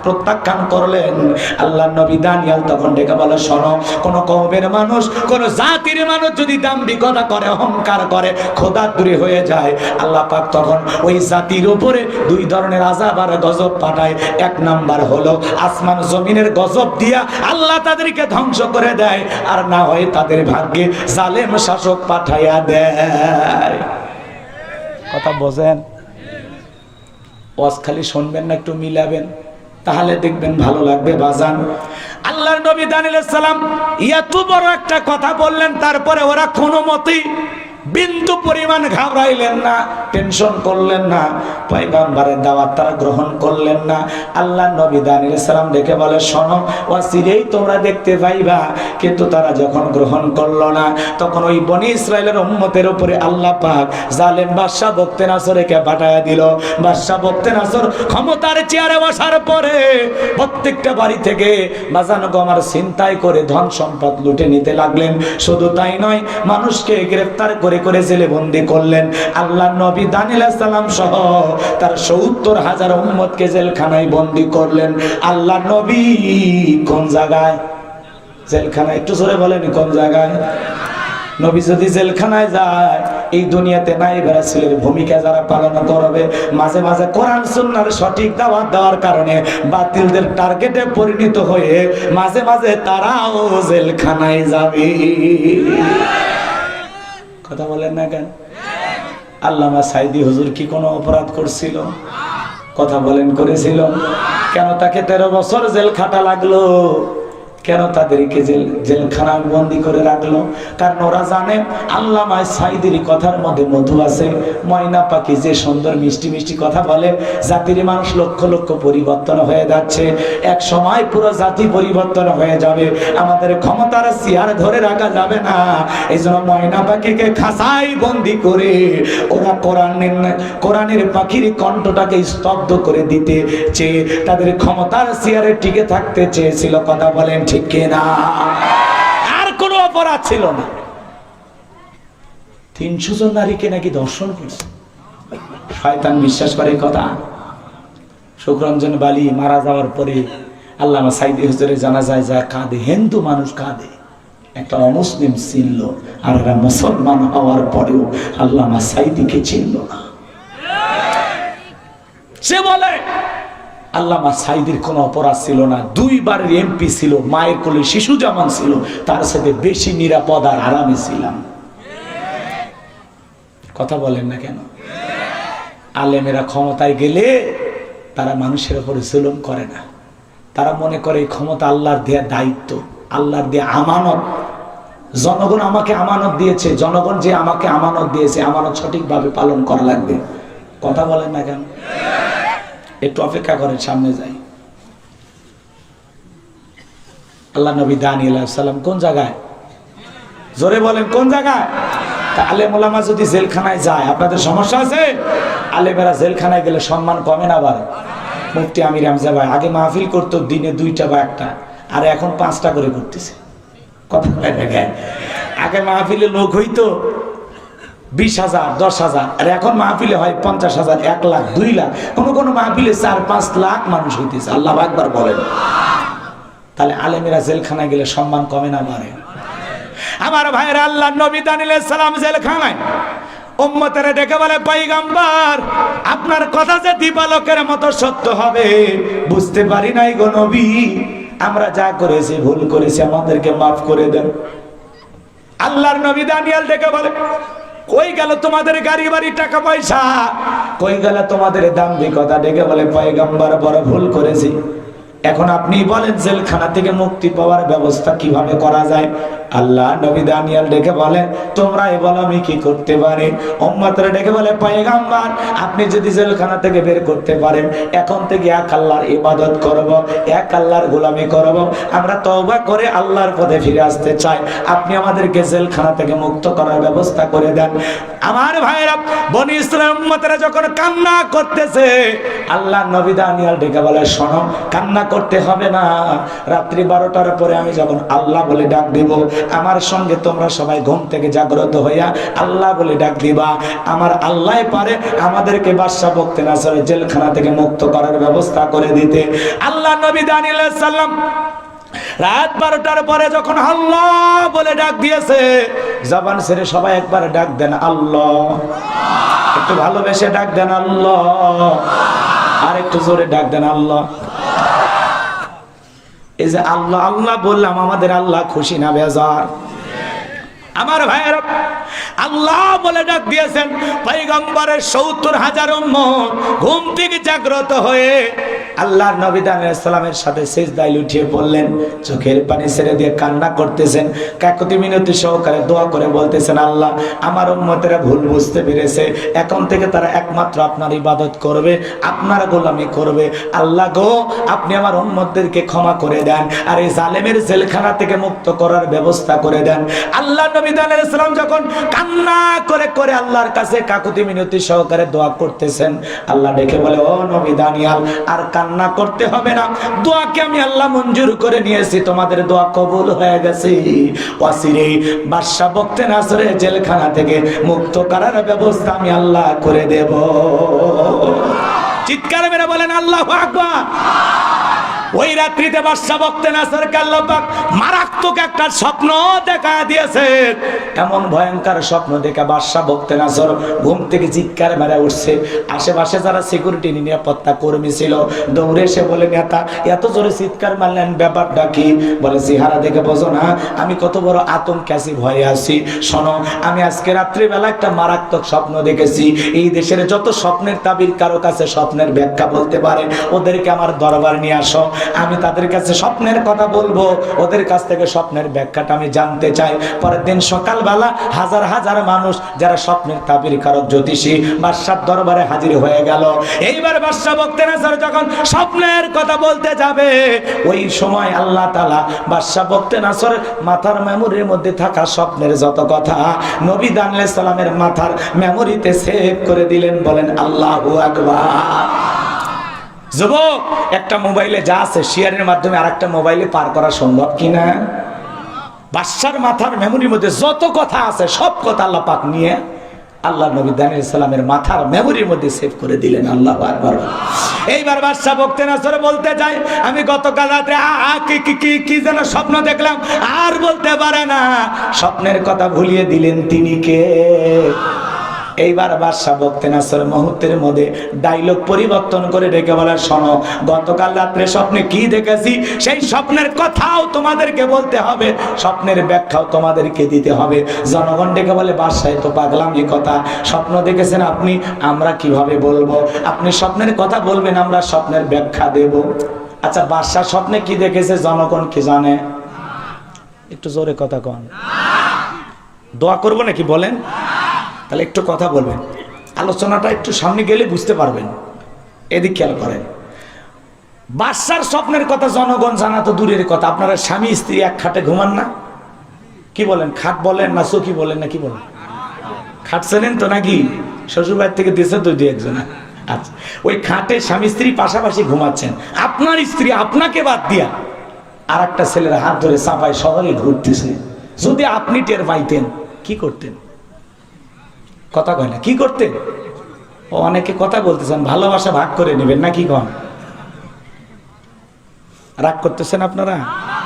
প্রত্যাখ্যান করলেন, আল্লাহর নবী দানিয়েল তখন ডেকে বলে, শোনো, কোন কওমের মানুষ, কোন জাতির মানুষ যদি দাম্ভিকতা করে, অহংকার করে, খোদাতুরি হয়ে যায়, আল্লাহ পাক তখন ওই জাতির উপরে দুই ধরনের আযাব আর গজব পাঠায়। এক নাম্বার হলো আসমান জমিনের গজব দিয়া আল্লাহ তাদেরকে ধ্বংস করে দেয়, আর না হয় তাদের ভাগ্যে জালেম শাসক পাঠাইয়া দেয়। কথা বোঝেন? ওয়াজ খালি শুনবেন না, একটু মিলাবেন, তাহলে দেখবেন ভালো লাগবে বাজান। আল্লাহর নবী দানিয়েল আলাইহিস সালাম এত বড় একটা কথা বললেন, তারপরে ওরা কোনো মতেই বিন্দু পরিমাণ ঘাবড়াইলেন না, টেনশন করলেন না, পয়গম্বরের দাওয়াত তারা গ্রহণ করলেন না। আল্লাহ নবী দানিয়েল আলাইহিস সালাম দেখে বলে, শোনো, ওয়াসিলেই তোমরা দেখতে পাইবা। কিন্তু তারা যখন গ্রহণ করলো না, তখন ওই বনি ইসরাইলের উম্মতের উপরে আল্লাহ পাক জালেম বাদশা বখতে নাসরকে পাঠায়া দিল। বাদশা বখতে নাসর ক্ষমতার চেয়ারে বসার পরে প্রত্যেকটা বাড়ি থেকে বাজানো গমার ছিনতাই করে ধন সম্পদ লুটে নিতে লাগলেন। শুধু তাই নয়, মানুষকে গ্রেফতার করে করে জেলে বন্দী করলেন। আল্লাহ নবী দানিয়েল আলাইহিস সালাম সহ তার ৭০,০০০ উম্মতকে জেলখানায় বন্দী করলেন। আল্লাহ নবী কোন জায়গায়? জেলখানায়। একটু জোরে বলেন, কোন জায়গায়? নবী যদি জেলখানায় যায়, এই দুনিয়াতে নায়েবে রাসূলের ভূমিকা যারা পালন করবে, মাঝে মাঝে কোরআন সুন্নাহর সঠিক দাওয়াত দেওয়ার কারণে বাতিলদের টার্গেটে পরিণত হয়ে মাঝে মাঝে তারাও জেলখানায় যাবে। কথা বলেন না কেন? আল্লামা সাইদি হুজুর কি কোনো অপরাধ করছিল? কথা বলেন, করেছিল? কেন তাকে 13 বছর জেল খাটা লাগলো? কেন তাদেরকে জেলখানা বন্দী করে রাখলো? কারণ ওরা জানে আল্লামা সাইদির কথার মধ্যে মধু আছে। ময়না পাখি যে সুন্দর মিষ্টি মিষ্টি কথা বলে, জাতির মানুষ লক্ষ লক্ষ পরিবর্তন হয়ে যাচ্ছে, এক সময় পুরো জাতি পরিবর্তন হয়ে যাবে। আমাদের ক্ষমতার চেয়ার ধরে রাখা যাবে না। এই জন্য ময়না পাখিকে খাঁচাই বন্দী করে ওরা কোরআনের পাখির কণ্ঠটাকে স্তব্ধ করে দিতে চেয়ে তাদের ক্ষমতার চেয়ারে টিকে থাকতে চেয়েছিল। কথা বলেন ঠিক কিনা? আর কোনো অপরাধ ছিল না। 300 জন নারীকে নাকি দর্শন করছে। শয়তান বিশ্বাস করে কথা। শুকরঞ্জন বালি মারা যাওয়ার পরে আল্লামা সাইদি হুজুরের জানাজায় যা কাঁদে, হিন্দু মানুষ কাঁদে, একটা অমুসলিম চিনল, আর এরা মুসলমান হওয়ার পরেও আল্লামা সাইদিকে চিনল না। সে বলে আল্লামা সাইদির কোনো অপরাধ ছিল না, 2 বারের এমপি ছিল, মায়ের কোলে শিশু যেমন ছিল তার সাথে বেশি নিরাপদ আর আরামে ছিলাম। কথা বলেন না কেন? আলেমেরা ক্ষমতায় গেলে তারা মানুষের উপরে জুলুম করে না, তারা মনে করে এই ক্ষমতা আল্লাহর দেয়া দায়িত্ব, আল্লাহর দেয়া আমানত। জনগণ আমাকে আমানত দিয়েছে, জনগণ যে আমাকে আমানত দিয়েছে, আমানত সঠিকভাবে পালন করা লাগবে। কথা বলেন না কেন? একটু অপেক্ষা করেন, সামনে যাই। আল্লাহ নবী দানিয়েল আলাইহিস সালাম কোন জায়গায়? জোরে বলেন কোন জায়গায়? আলেম ওলামা যদি জেলখানায় যায় আপনাদের সমস্যা আছে? আলেমেরা জেলখানায় গেলে সম্মান কমে না বাড়ে? মুফতি আমির হামজা ভাই আগে মাহফিল করতো দিনে 2টা বা 1টা, আর এখন 5টা করে করতেছে। কথা আগে মাহফিলে লোক হইতো 20,000 10,000, আর এখন মাহফিলে হয় 50,000 1 লাখ 2 লাখ, কোন মাহফিলে 4-5 লাখ মানুষ হইতেছে। আল্লাহু আকবার বলেন। তাহলে আলেমেরা জেলখানায় গেলে সম্মান কমে না বাড়ে? আমার ভাইরা, আল্লাহ নবী দানিয়েল আলাইহিস সালাম জেলখানায়, উম্মতের ডেকে বলে পয়গম্বর আপনার কথা যে দিবালোকের মতো সত্য হবে বুঝতে পারি নাই গো নবী, আমরা যা করেছি ভুল করেছি, আমাদেরকে মাফ করে দেন। আল্লাহর নবী দানিয়েল ডেকে বলে কই গেল তোমাদের গাড়ি বাড়ি টাকা পয়সা, কই গেল তোমাদের দাম্ভিকতা? ডেকে বলে পয়গম্বর বড় ভুল করেছি, এখন আপনি বলেন জেলখানা থেকে মুক্তি পাওয়ার ব্যবস্থা কিভাবে করা যায়? আল্লাহ নবী দানিয়েল ডেকে বলেন তোমরা বলো আমি কি করতে পারি? উম্মতরা ডেকে বলে পয়গম্বর আপনি যদি জেলখানা থেকে বের করতে পারেন, এখন থেকে এক আল্লাহর ইবাদত করব, এক আল্লাহর গোলামি করব, আমরা তওবা করে আল্লাহর পথে ফিরে আসতে চাই, আপনি আমাদেরকে জেলখানা থেকে মুক্ত করার ব্যবস্থা করে দেন। আমার ভাইরা, বনি ইসরাইল উম্মতরা যখন কান্না করতেছে, আল্লাহ নবী দানিয়েল ডেকে বলে শোনো, কান্না করতে হবে না, রাত্রি 12টার পরে আমি যখন আল্লাহ বলে ডাক দিব, আমার সঙ্গে তোমরা সবাই ঘুম থেকে জাগ্রত হইয়া আল্লাহ বলে ডাক দিবা, আমার আল্লাহ পারে আমাদেরকে বাদশা বখতিয়ার জেলখানা থেকে মুক্ত করার ব্যবস্থা করে দিতে। আল্লাহ নবী দানিয়েল আলাইহিস সালাম রাত 12টার পরে যখন আল্লাহ বলে ডাক দিয়েছে, জবান ছেড়ে সবাই একবার ডাক দেন আল্লাহ, একটু ভালোবেসে ডাক দেন আল্লাহ, আর একটু জোরে ডাক দেন আল্লাহ। এই যে আল্লাহ আল্লাহ বললাম, আমাদের আল্লাহ খুশি না বেজার? আমার ভাইয়েরা, আল্লাহ বলে ডাক দিয়েছেন, পয়গম্বরের 70,000 উম্মত ঘুম থেকে জাগ্রত হয়ে আল্লাহর নবী দানিয়েল আলাইহিস সালামের সাথে সিজদায় লুটিয়ে পড়লেন, চোখের পানি ছেড়ে দিয়ে কান্না করতেছেন, কাকুতি মিনতি সহকারে দোয়া করে বলতেছেন আল্লাহ আমার উম্মতেরা ভুল বুঝতে পেরেছে, এখন থেকে তারা একমাত্র আপনার ইবাদত করবে, আপনার গোলামি করবে। আল্লাহ গো আপনি আমার উম্মতদেরকে ক্ষমা করে দেন, আর এই জালেমের জেলখানা থেকে মুক্ত করার ব্যবস্থা করে দেন। আল্লাহ নবী দানিয়েল আলাইহিস সালাম যখন কান্না করে করে আল্লাহর কাছে কাকুতি মিনতি সহকারে দোয়া করতেছেন, আল্লাহ ডেকে বলে ও নবী দানিয়েল আর কান্না করতে হবে না, দোয়াকে আমি আল্লাহ মঞ্জুর করে নিয়েছি, তোমাদের দোয়া কবুল হয়ে গেছে, অচিরেই বাদশা বখতিয়ার জেলখানা থেকে মুক্ত করার ব্যবস্থা আমি আল্লাহ করে দেব। চিৎকার মেরে বলেন আল্লাহু আকবার। ওই রাত্রিতে বাদশা বখতিয়ারকে আল্লাহ পাক মারাত্মক একটা স্বপ্ন দেখা দিয়েছে। এমন ভয়ঙ্কর স্বপ্ন দেখে বাদশা বখতিয়ার ঘুম থেকে চিৎকার মেরে উঠছে। আশেপাশে যারা সিকিউরিটি নিরাপত্তা কর্মী ছিল দৌড়ে এসে বলে নেতা এত জোরে চিৎকার মারলেন, ব্যাপারটা কি? বলে চেহারা দেখে বোঝো না আমি কত বড় আতঙ্কে আছি, ভয়ে আছি। শোনো, আমি আজকে রাত্রিবেলা একটা মারাত্মক স্বপ্ন দেখেছি। এই দেশের যত স্বপ্নের তাবির কারো কাছে স্বপ্নের ব্যাখ্যা বলতে পারে, ওদেরকে আমার দরবার নিয়ে আসো, আমি তাদের কাছে স্বপ্নের কথা বলবো, ওদের কাছ থেকে স্বপ্নের ব্যাখ্যাটা আমি জানতে চাই। পরের দিন সকালবেলা হাজার হাজার মানুষ যারা স্বপ্নের তাবির কারক জ্যোতিষী বাদশার দরবারে হাজির হয়ে গেল। এইবার বাদশা বখতিয়ার যখন স্বপ্নের কথা বলতে যাবে, ওই সময় আল্লাহ তাআলা বাদশা বখতিয়ার মাথার মেমোরির মধ্যে থাকা স্বপ্নের যত কথা নবী দানিয়েল আলাইহিস সালামের মাথার মেমোরিতে সেভ করে দিলেন। বলেন আল্লাহু আকবার। যুবক, একটা মোবাইলে যা আছে শেয়ারের মাধ্যমে আরেকটা মোবাইলে পার করা সম্ভব কিনা? বাদশার মাথার মেমোরির মধ্যে যত কথা আছে সব কথা আল্লাহ পাক নিয়ে আল্লাহ নবী দানিয়েল আলাইহিস সালামের মাথার মেমোরির মধ্যে সেভ করে দিলেন। আল্লাহু আকবার। এইবার বাদশা বখতিয়ার বলতে যায় আমি গতকাল রাতে কি যেন স্বপ্ন দেখলাম, আর বলতে পারে না। স্বপ্নের কথা ভুলিয়ে দিলেন তিনি কে? এইবার বাদশা বক্তে নাসর মুহূর্তের মধ্যে ডায়লগ পরিবর্তন করে ডেকে বলে, শোনো, গতকাল রাত্রে স্বপ্নে কি দেখেছি সেই স্বপ্নের কথাও তোমাদেরকে বলতে হবে, স্বপ্নের ব্যাখ্যাও তোমাদেরকে দিতে হবে। জনগণ ডেকে বলে, বাদশা তো পাগলামি কথা, স্বপ্ন দেখেছেন আপনি, আমরা কিভাবে বলবো? আপনি স্বপ্নের কথা বলবেন, আমরা স্বপ্নের ব্যাখ্যা দেব। আচ্ছা, বাদশা স্বপ্নে কি দেখেছে জনগণ কি জানে? একটু জোরে কথা কন। দোয়া করবো নাকি বলেন? তাহলে একটু কথা বলবেন, আলোচনাটা একটু সামনে গেলে বুঝতে পারবেন। এদিক খেয়াল করেন, বাদশার স্বপ্নের কথা জনগণ জানা তো দূরের কথা, আপনারা স্বামী স্ত্রী এক খাটে ঘুমান না? কি বলেন, খাট বলেন না চৌকি বলেন না কি বলেন? খাট চেনেন তো নাকি? শ্বশুরবাড়ি থেকে দিয়েছে তো দুই একজন। আচ্ছা, ওই খাটে স্বামী স্ত্রী পাশাপাশি ঘুমাচ্ছেন, আপনার স্ত্রী আপনাকে বাদ দিয়া আর একটা ছেলের হাত ধরে চাপায় শহরে ঘুরতেছে। যদি আপনি টের পাইতেন কি করতেন? কথা কয় না, কি করতেন? ও অনেকে কথা বলতেছেন, ভালোবাসা ভাগ করে নেবেন নাকি? কন রাগ করতেছেন আপনারা?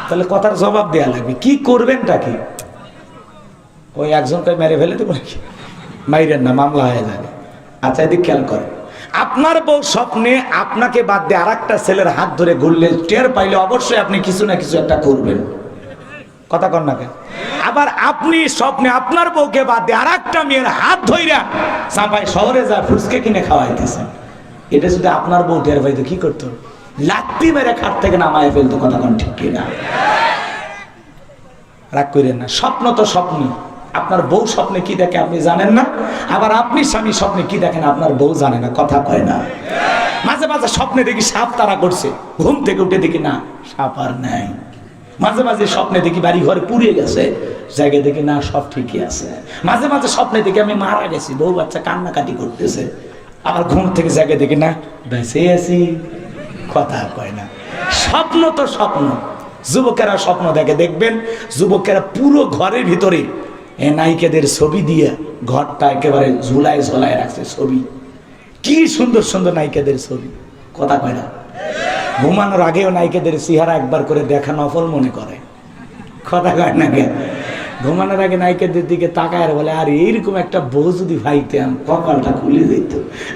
তাহলে কথার জবাব দেয়া লাগবে, কি করবেনটা কি? ওই একজনকে মেরে ফেলে দেবো নাকি? মাইরেন না, মামলা হয়ে যাবে। আচ্ছা, এদিক খেয়াল করেন, আপনার বউ স্বপ্নে আপনাকে বাদ দিয়ে আর একটা ছেলের হাত ধরে ঘুরলে টের পাইলে অবশ্যই আপনি কিছু না কিছু একটা করবেন। কথা কন না কেন? আবার আপনি স্বপ্নে আপনার বউকে বাদ দিয়ে আর একটা মেয়ের হাত ধইরা চাপাই শহরে যা ফুচকে কিনে খাওয়াইতেছেন, এটা যদি আপনার বউ টের পাইতো কি করতো? লাত্তি মেরে খাট থেকে নামায় ফেলতো। কথা কন ঠিক কিনা? রাগ করেন না, স্বপ্ন তো স্বপ্নই। আপনার বউ স্বপ্নে কি দেখে আপনি জানেন না, আবার আপনি স্বামী স্বপ্নে কি দেখেন আপনার বউ জানে না। কথা কয় না? মাঝে মাঝে স্বপ্নে দেখি সাপ তারা করছে, ঘুম থেকে উঠে দেখি না সাপ আর নাই। মাঝে মাঝে স্বপ্নে দেখি বাড়ি ঘরে পুড়িয়ে গেছে, জায়গায় দেখি না সব ঠিকই আছে। মাঝে মাঝে স্বপ্নে দেখি আমি মারা গেছি, বউ বাচ্চা কান্নাকাটি করতেছে, আবার ঘুম থেকে জায়গায় দেখি না বেঁচে আছি। কথা কয় না, স্বপ্ন তো স্বপ্ন। যুবকেরা স্বপ্ন দেখে, দেখবেন যুবকেরা পুরো ঘরের ভিতরে নায়িকাদের ছবি দিয়ে ঘরটা একেবারে ঝুলায় ঝোলায় রাখছে ছবি। কি সুন্দর সুন্দর নায়িকাদের ছবি। কথা কয় না? ঘুমানোর আগেও নায়িকাদের চেহারা একবার করে দেখা নফল মনে করে। কথা কয় না কেন? ঘুমানোর আগে নায়িকাদের দিকে তাকায় আর বলে, আর এইরকম একটা বউ যদি ভাইতাম কপালটা খুলে যেত।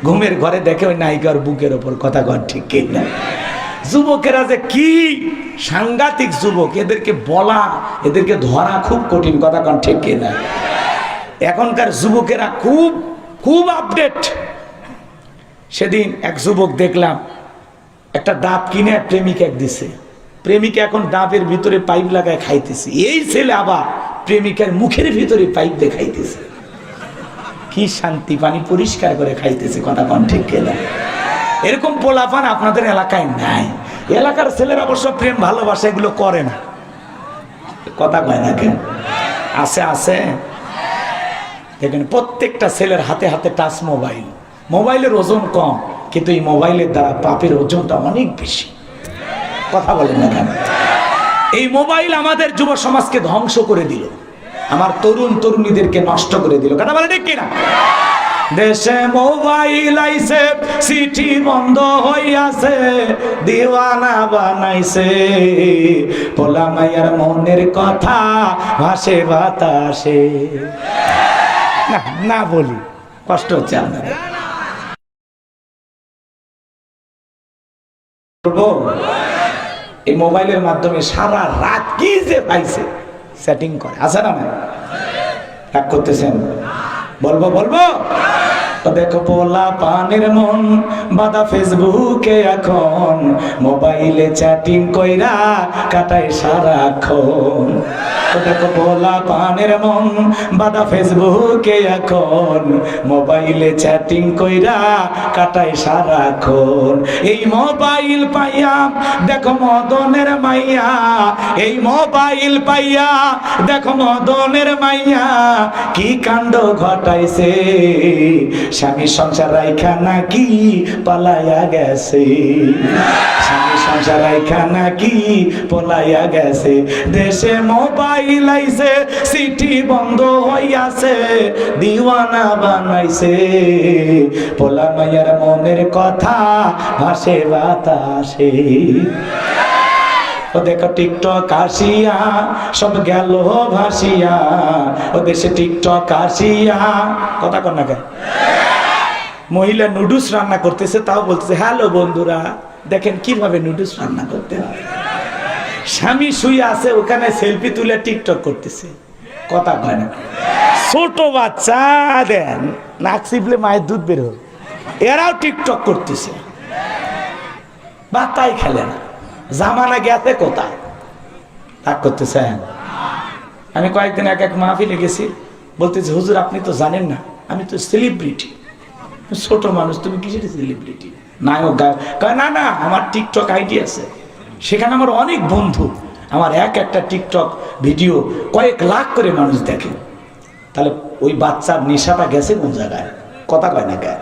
ঘুমের ঘরে দেখে ওই নায়িকার বুকের ওপর। কথা কয় ঠিক কিনা? যুবকেরা যে কি সাংঘাতিক যুবক, এদেরকে বলা, এদেরকে ধরা খুব কঠিন। কথা কন ঠিক কিনা? এখনকার যুবকেরা খুব খুব আপডেট। সেদিন এক যুবক দেখলাম একটা ডাব কিনে প্রেমিকা দিছে, প্রেমিকা এখন ডাবের ভিতরে পাইপ লাগায় খাইতেছে। এই ছেলে আবার প্রেমিকার মুখের ভিতরে পাইপ দিয়ে খাইতেছে। কি শান্তি, পানি পরিষ্কার করে খাইতেছে। কথা কন ঠিক কিনা? এরকম পোলাপান আপনাদের এলাকায় নাই। এলাকার ছেলেরা অবশ্য প্রেম ভালোবাসা এগুলো করে না। কথা কয় না কেন? আছে আছে। দেখেন প্রত্যেকটা ছেলের হাতে হাতে টাচ মোবাইল। মোবাইলের ওজন কম, কিন্তু এই মোবাইলের দ্বারা পাপের ওজনটা অনেক বেশি। কথা বলেন না কেন? এই মোবাইল আমাদের যুব সমাজকে ধ্বংস করে দিল, আমার তরুণ তরুণীদেরকে নষ্ট করে দিল। কথা বলে ঠিক কিনা? দেশে মোবাইল আইছে, চিঠি বন্ধ হইয়াছে, দিওয়ানা বানাইছে, পোলা মাইয়ার মনের কথা ভাসে বাতাসে। না না বলি, কষ্ট হচ্ছে আপনাদের। এই মোবাইলের মাধ্যমে সারা রাত কি যে পাইছে সেটিং করে। আছে না? রাগ করতেছেন? বলবো বলবো দেখো পোলা পানের মন বাদা ফেসবুকে এখন, মোবাইলে চ্যাটিং কইরা কাটায় সারাক্ষণ। দেখো পোলা পানের মন বাদা ফেসবুকে এখন, মোবাইলে চ্যাটিং কইরা কাটায় সারাক্ষণ। এই মোবাইল পাইয়া দেখো মদনের মাইয়া, এই মোবাইল পাইয়া দেখো মদনের মাইয়া কি কাণ্ড ঘটাইছে, স্বামী সংসার রাইখা নাকি পালাইয়া গেছে, স্বামী সংসার রাইখা নাকি পলাইয়া গেছে। দেশে মোবাইল আইছে, চিঠি বন্ধ হইয়াছে, দিওয়ানা বানাইছে, পোলা মাইয়ার মনের কথা ভাসে বাতাসে। ও দেখো টিকটক আসিয়া সব গেল ভাসিয়া, ও দেশে টিকটক আসিয়া। কথা কর না কেন? মহিলা নুডলস রান্না করতেছে, তাও বলতেছে হ্যালো বন্ধুরা দেখেন কিভাবে নুডলস রান্না করতে হয়। স্বামী শুয়ে আছে ওখানে সেলফি তুলে টিকটক করতেছে। কথা কয় না? ছোট বাচ্চা দেন নাক চিপলে মায়ের দুধ বের হবে, এরাও টিকটক করতেছে, বাতাই খেলে না। জামানা গেছে কোথায়? রাগ করতেছেন? আমি কয়েকদিন এক মাহফিলে গেছি, বলতেছি হুজুর আপনি তো জানেন না আমি তো সেলিব্রিটি। ছোট মানুষ, তুমি কিসের সেলিব্রিটি? নায়ক গায়ক? না না আমার টিকটক আইডি আছে, সেখানে আমার অনেক বন্ধু, আমার একটা টিকটক ভিডিও কয়েক লাখ করে মানুষ দেখে। তাহলে ওই বাচ্চার নেশাটা গেছে কোন জায়গায়? কথা কয় না কেন?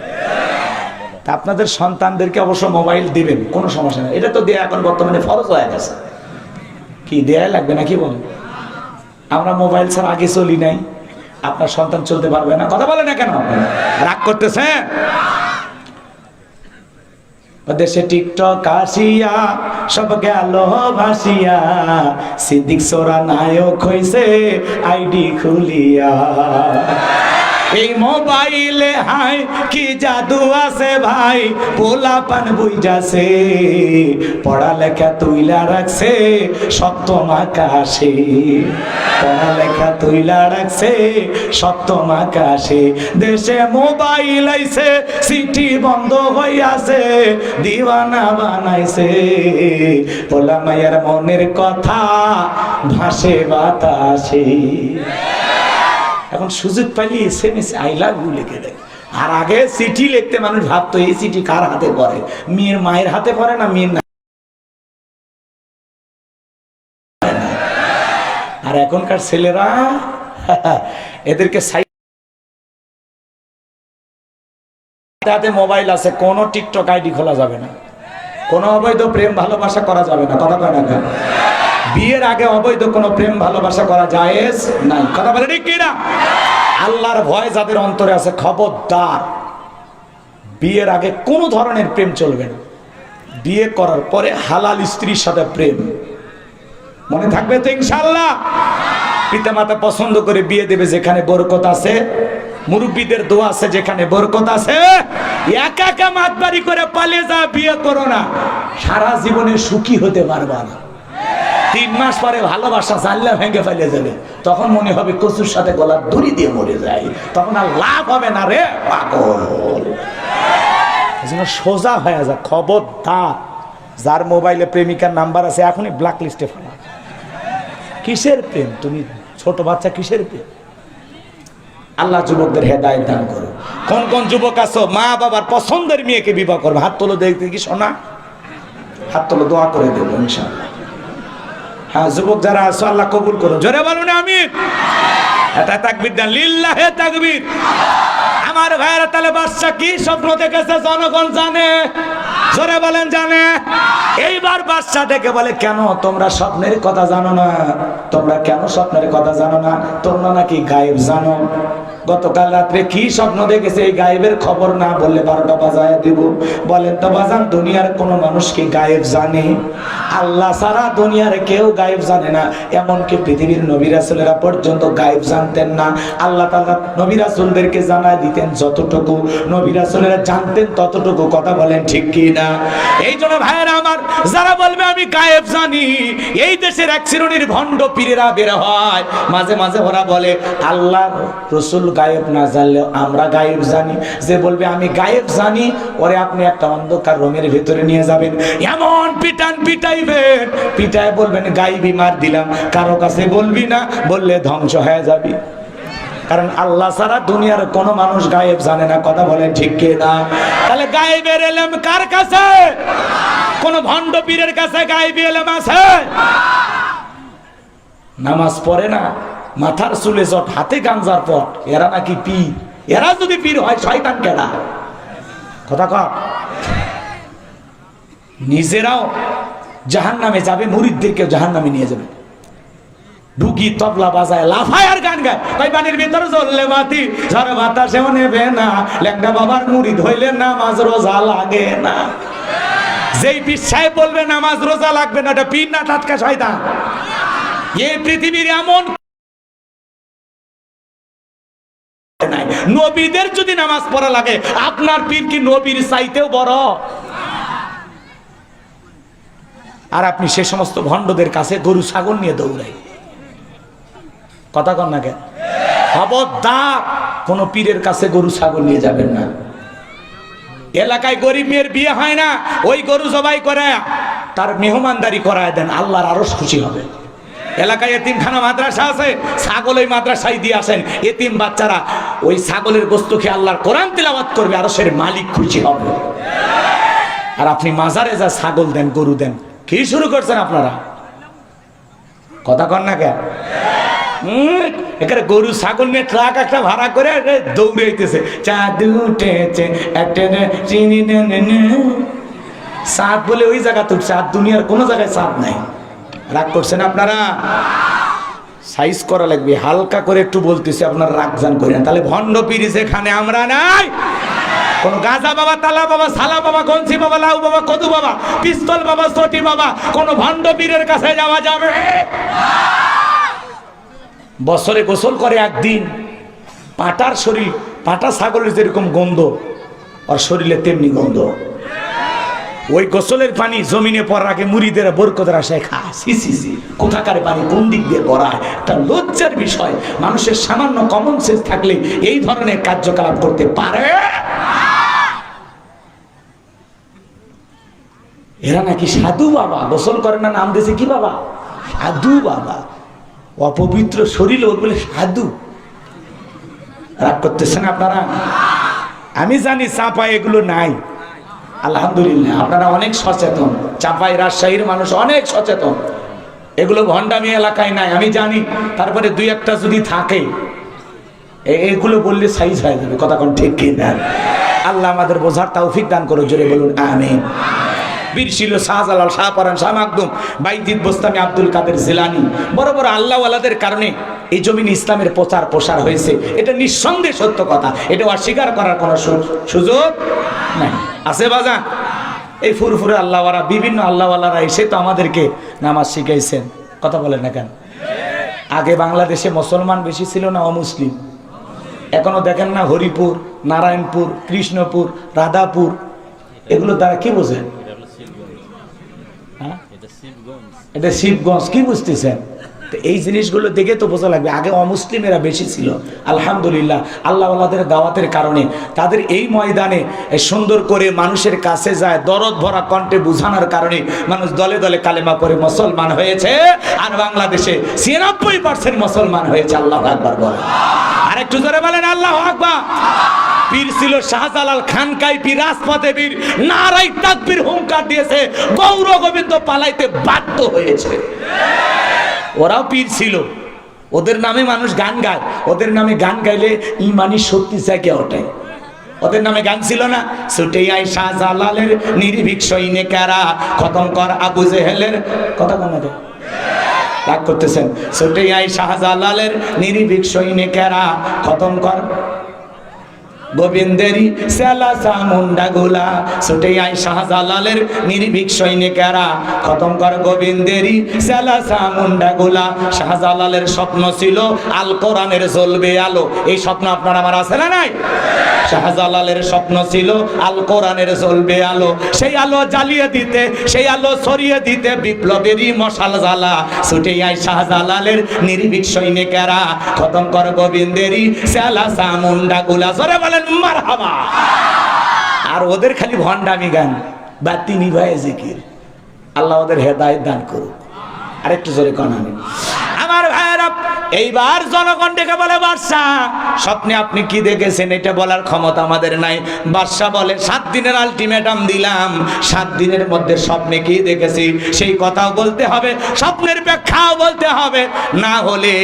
তা আপনাদের সন্তানদেরকে অবশ্য মোবাইল দিবেন, কোনো সমস্যা নেই, এটা তো দেয়া এখন বর্তমানে ফরজ হয়ে গেছে। কি দেয়া লাগবে নাকি বলেন? আমরা মোবাইল ছাড়া আগে চলি নাই, আপনার সন্তান চলতে পারবে না? কথা বলে না কেন? রাগ করতেছে? দেশে টিকটক আসিয়া সব গেল ভাসিয়া, সিদ্দিক সোরা নায়ক হইছে আইডি খুলিয়া। এই মোবাইলে হাই কি জাদু আছে ভাই, পোলা পান বুইজাছে, পড়ালেখা তুইলা রাখছে সপ্তম আকাশে, পড়ালেখা তুইলা রাখছে সপ্তম আকাশে। দেশে মোবাইল আইছে সিটি বন্ধ হইয়াছে, দিওয়ানা বানাইছে, পোলা মায়ের মনের কথা ভাসে বাতাসে। এখন সুযোগ পাইলে SMS আই লাভ ইউ লিখে দেয়। আর আগে চিঠি লিখতে মানুষ ভাবতো এই চিঠি কার হাতে পড়ে, মেয়ের মায়ের হাতে পড়ে না মেয়ের না। আর এখনকার ছেলেরা এদেরকে হাতে মোবাইল আছে, কোনো টিকটক আইডি খোলা যাবে না, কোনো অবৈধ প্রেম ভালোবাসা করা যাবে না। কথা কয় না কেন? বিয়ের আগে অবৈধ কোনো প্রেম ভালোবাসা করা জায়েজ নাই। কথা বলে ঠিক কিনা? আল্লাহর ভয় যাদের অন্তরে আছে খবরদার, বিয়ের আগে কোনো ধরনের প্রেম চলবে না। বিয়ে করার পরে হালাল স্ত্রীর সাথে প্রেম, মনে থাকবে তো ইনশাআল্লাহ? পিতামাতা পছন্দ করে বিয়ে দেবে যেখানে বরকত আছে, মুরব্বীদের দোয়া আছে যেখানে বরকত আছে। একা একা মাতবাড়ি করে পালিয়ে যা বিয়ে করো না, সারা জীবনে সুখী হতে পারবা না। 3 মাস পরে ভালোবাসা জানলা ভেঙে ফেলে যাবে, তখন মনে হবে কচুর সাথে গলার দড়ি দিয়ে মরে যায়, তখন আর লাভ হবে না রে পাগল। সোজা হয়ে যা, খবরদার। যার মোবাইলে প্রেমিকার নাম্বার আছে এখনই ব্ল্যাক লিস্টে ফেলা। কিসের প্রেম? তুমি ছোট বাচ্চা, কিসের প্রেম? আল্লাহ যুবকদের হেদায়েত দান করো। কোন কোন যুবক আছো মা বাবার পছন্দের মেয়েকে বিবাহ করবে? হাত তোলো দেখতে কি শোনা, হাত তোলো, দোয়া করে দেবো ইনশাআল্লাহ। হ্যাঁ যুবক যারা আছো আল্লাহ কবুল করো, জোরে বলুন আমিন। এটা তাকবীর দেন, লিল্লাহে তাকবীর। আমার ভাইরা তাহলে বাচ্চা কি স্বপ্ন দেখেছে জনগণ জানে, জোরে বলেন জানে। এইবার বাচ্চা দেখে বলে কেন তোমরা স্বপ্নের কথা জানো না? তোমরা কেন স্বপ্নের কথা জানো না? তোমরা নাকি গায়েব জানো। গতকাল রাত্রে কি স্বপ্ন দেখেছে এই গায়েবের খবর না বললে 12টা বাজায় দেব। বলেন তো বাজান, দুনিয়ার কোন মানুষ কি গায়েব জানে? আল্লাহ ছাড়া দুনিয়ার কেউ গায়েব জানে না। এমনকি পৃথিবীর নবী রাসূলেরা পর্যন্ত গায়েব জানতেন না। আল্লাহ তাআলা নবী রাসূলদেরকে জানায় দিতেন যতটুকু, নবী রাসূলেরা জানতেন ততটুকু। কথা বলেন ঠিক কি না? এই জন্য ভাইয়েরা আমার, যারা বলবে আমি গায়েব জানি, এই দেশের এক শ্রেণীর ভণ্ড পীরেরা বের হয়, মাঝে মাঝে ওরা বলে আল্লাহ রাসূল গায়েব না জানলেও আমরা গায়েব জানি। যে বলবে আমি গায়েব জানি, ওরে আপনি একটা অন্ধকার রুমের ভিতরে নিয়ে যাবেন, এমন পিটান পিটাইবেন, পিটায় বলবেন গায়েবী মার দিলাম, কারো কাছে বলবি না, বললে ধ্বংস হয়ে যাবি। কারণ আল্লাহ ছাড়া দুনিয়ার কোন মানুষ গায়েব জানে না। কথা বলেন ঠিক কি না? তাহলে গায়েবের ইলম কার কাছে? কোন ভণ্ড পীরের কাছে গায়েবী ইলম আছে? নামাজ পড়ে না, মাথার চুলে জট, হাতে গাঞ্জার পট, এরা নাকি পীর। এরা যদি পীর হয় শয়তান কেডা? কথা কয়। নিজেরাও জাহান্নামে যাবে, মুরিদদেরকে জাহান্নামে নিয়ে যাবে। ডুগি তবলা বাজায়, লাফায় আর গান গায়, কই পানির ভিতরে জ্বললে বাতি, ঝড় বাতাসেও নেবে না, ল্যাংড়া বাবার মুরিদ হইলে নামাজ রোজা লাগে না। যেই পীর সাহেব বলবে নামাজ রোজা লাগবে না, ওটা পীর না টাটকা শয়তান। এই পৃথিবীর এমন নাই, নবীদের যদি নামাজ পড়া লাগে, আপনার পীর কি নবীর চাইতেও বড়? আর আপনি সে সমস্ত ভণ্ডদের কাছে গরু ছাগল নিয়ে দৌড়াই, কথা কন না কেন? খবরদার কোন পীরের কাছে গরু ছাগল নিয়ে যাবেন না। এলাকায় গরিব মেয়ের বিয়ে হয় না, ওই গরু জবাই করে তার মেহমানদারি করায় দেন, আল্লাহর আরশ খুশি হবে। এলাকায় এতিমখানা মাদ্রাসা আছে, ছাগল ওই মাদ্রাসায় দিয়ে আসেন, এতিম বাচ্চারা ওই ছাগলের গোশত খেয়ে আল্লাহর কোরআন তিলাওয়াত করবে, আরশের মালিক খুশি হবে। আর আপনি মাজারে যা ছাগল দেন, গরু দেন, কি শুরু করছেন আপনারা? কথা কন না কেন? এখানে গরু ছাগল নিয়ে ট্রাক একটা ভাড়া করে দৌড়ে হইতেছে, চাঁদ উঠেছে চিনি চাঁদ বলে ওই জায়গা তো চাঁদ, দুনিয়ার কোনো জায়গায় চাঁদ নাই। রাগ করছেন আপনারা? সাইজ করা লাগবে, হালকা করে একটু বলতেছি, আপনারা রাগ জান করেন। তাহলে ভণ্ড পীর যেখানে আমরা নাই, কোন গাজা বাবা, তালা বাবা, সালা বাবা, গঞ্জি বাবা, লাউ বাবা, কদু বাবা, পিস্তল বাবা, চটি বাবা, কোন ভণ্ড পীরের কাছে যাওয়া যাবে? বছরে গোসল করে একদিন। পাটার শরীর, পাটা ছাগলের যেরকম গন্ধ, আর শরীরে তেমনি গন্ধ। ওই গোসলের পানি জমিনে পড়ার আগে মুড়িদের বরকতের আশায় খায়। কোথাকার পানি কোন দিক দিয়ে পড়ায়, একটা লজ্জার বিষয়। মানুষের সামান্য কমন সেন্স থাকলে এই ধরনের কার্যকলাপ করতে পারে? এরা নাকি সাধু বাবা, গোসল করে না, নাম দিয়েছে কি বাবা? সাধু বাবা। অপবিত্র শরীর ওর বলে সাধু। রাগ করতেছেন আপনারা? আমি জানি চাপায় এগুলো নাই, আলহামদুলিল্লাহ আপনারা অনেক সচেতন। চাপাই রাজশাহীর মানুষ অনেক সচেতন, এগুলো ভণ্ডামি এলাকায় নাই আমি জানি। তারপরে দুই একটা যদি থাকে, এগুলো বললে সাইজ হয়ে যাবে। কথা কোন ঠিক কিনা? আল্লাহ আমাদের বোঝার তৌফিক দান করো, জোরে বলুন আমিন। বীর ছিল শাহজালাল, শাহপরান, শাহ মাকদুম, বাইজিদ বোস্তামি, আব্দুল কাদের জিলানী, বড় বড় আল্লাহওয়ালাদের কারণে এই জমিনে ইসলামের প্রচার প্রসার হয়েছে। এটা নিঃসন্দেহে সত্য কথা, এটা অস্বীকার করার কোনো সুযোগ নাই। আছে বাজান? এই ফুরফুরে আল্লাহওয়ালা, বিভিন্ন আল্লাহওয়ালারা এসে তো আমাদেরকে নামাজ শিখাইছেন। কথা বলেন না কেন? আগে বাংলাদেশে মুসলমান বেশি ছিল না অমুসলিম? এখনো দেখেন না হরিপুর, নারায়ণপুর, কৃষ্ণপুর, রাধাপুর, এগুলো দ্বারা কি বোঝেন? এটা শিবগঞ্জ, কি বুঝতেছেন? এই জিনিসগুলো দেখে তো বোঝা লাগবে আগে অমুসলিমেরা বেশি ছিল। আলহামদুলিল্লাহ আল্লাহওয়ালাদের দাওয়াতের কারণে তাদের এই ময়দানে সুন্দর করে মানুষের কাছে যায়, দরদ ভরা কণ্ঠে বুঝানোর কারণে মানুষ দলে দলে কালেমা করে মুসলমান হয়েছে। আর বাংলাদেশে ৯৬% মুসলমান হয়েছে। আল্লাহু আকবার বলেন। আর একটু জোরে বলেন আল্লাহু আকবার। পীর ছিল শাহজালাল, খানকাই পীর, রাজপথে পীর, নারাই তাকবীর হুঙ্কার দিয়েছে, গৌর গোবিন্দ পালাইতে বাধ্য হয়েছে। ওরাও পীর ছিল, ওদের নামে মানুষ গান গায়, ওদের নামে গান গাইলে ইমানি শক্তি জাগে ওঠে। ওদের নামে গান ছিল না, ছুটে আয় শাহজালালের নির্ভীক সৈনিকেরা, খতম কর আবু জেহেলের। কথা বলে না, রাগ করতেছেন? ছুটে আয় শাহজালালের নির্ভীক সৈনিকেরা, খতম কর গোবিন্দেরই সেলা চামুন্ডা গোলা। ছুটে আয় শাহজালালের নির্ভীক সৈনিকেরা, খতম কর গোবিন্দেরই সেলা চামুন্ডা গোলা। শাহজালালের স্বপ্ন ছিল আল কোরআনের জ্বলবে আলো। এই স্বপ্ন আপনার আমার আছে না নাই? শাহজালালের স্বপ্ন ছিল আল কোরআনের জ্বলবে আলো। সেই আলো জ্বালিয়ে দিতে, সেই আলো ছড়িয়ে দিতে বিপ্লবেরই মশাল জ্বালা। ছুটে আয় শাহজালালের নির্ভীক সৈনিকেরা, খতম কর গোবিন্দেরই সেলা চামুন্ডা গোলা। জোরে বলেন মারহাবা। আর ওদের খালি ভণ্ডামি গান, বাতি নিভায় জিকির। আল্লাহ ওদের হেদায়েত দান করুক। আরেকটু জোরে কোন আমিন। আমার ভাইয়েরা, এইবার জনগণ ডেকে বলে বাদশাহ স্বপ্নে আপনি কি দেখেছেন এটা বলার ক্ষমতা আমাদের নাই। বাদশাহ বলে 7 দিনের আলটিমেটাম দিলাম, 7 দিনের মধ্যে স্বপ্নে কি দেখেছি সেই কথাও বলতে হবে, স্বপ্নের ব্যাখ্যাও বলতে হবে, না হলে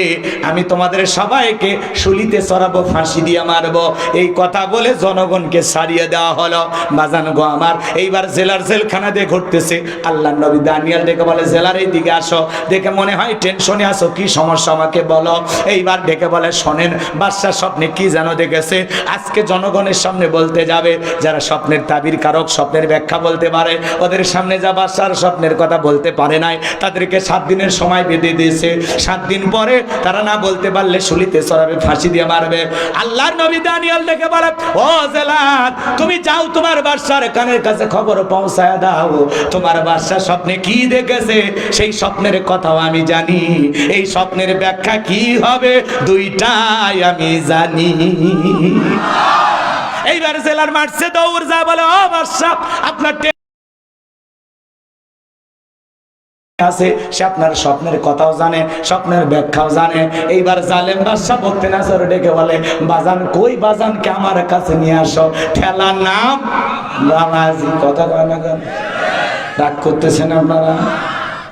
আমি তোমাদের সবাইকে শুলিতে চড়াবো, ফাঁসি দিয়ে মারবো। এই কথা বলে জনগণকে ছাড়িয়ে দেওয়া হলো। বাজান গো আমার, এইবার জেলার জেলখানা দিয়ে ঘুরতেছে। আল্লাহর নবী দানিয়েল ডেকে বলে জেলার এই দিকে আসো। দেখে মনে হয় টেনশনে আসো, কি সমস্যা আমাকে বলো। বলো। এইবার ডেকে বলে শোনেন বাদশা স্বপ্নে কি যেন দেখেছে, আজকে জনগণের সামনে বলতে যাবে। যারা স্বপ্নের তাবির কারক, স্বপ্নের ব্যাখ্যা বলতে পারে, ওদের সামনে যা বাদশার স্বপ্নের কথা বলতে পারে নাই তাদেরকে 7 দিনের সময় বেঁধে দিয়েছে। 7 দিন পরে তারা না বলতে পারলে শুলিতে চড়াবে, ফাঁসি দিয়ে মারবে। আল্লাহর নবী দানিয়েল ডেকে বলে ও জেলাদ, তুমি যাও তোমার বাদশার কানের কাছে খবর পৌঁছায় দাও, তোমার বাদশা স্বপ্নে কি দেখেছে সেই স্বপ্নের কথাও আমি জানি, এই স্বপ্নের ব্যাখ্যা কি হবে দুইটাই আমি জানি। এইবার জেলার মারছে দৌড় যা বলে ও বাদশা আপনার আছে, সে আপনার স্বপ্নের কথাও জানে, স্বপ্নের ব্যাখ্যাও জানে। এইবার জালেম বাদশা বলতে না সরে ডেকে বলে বাজান কই, বাজানকে আমার কাছে নিয়ে আসো। ঠেলার নাম বাবাজি। কথা কয় না কেন? রাগ করতেছেন আপনারা?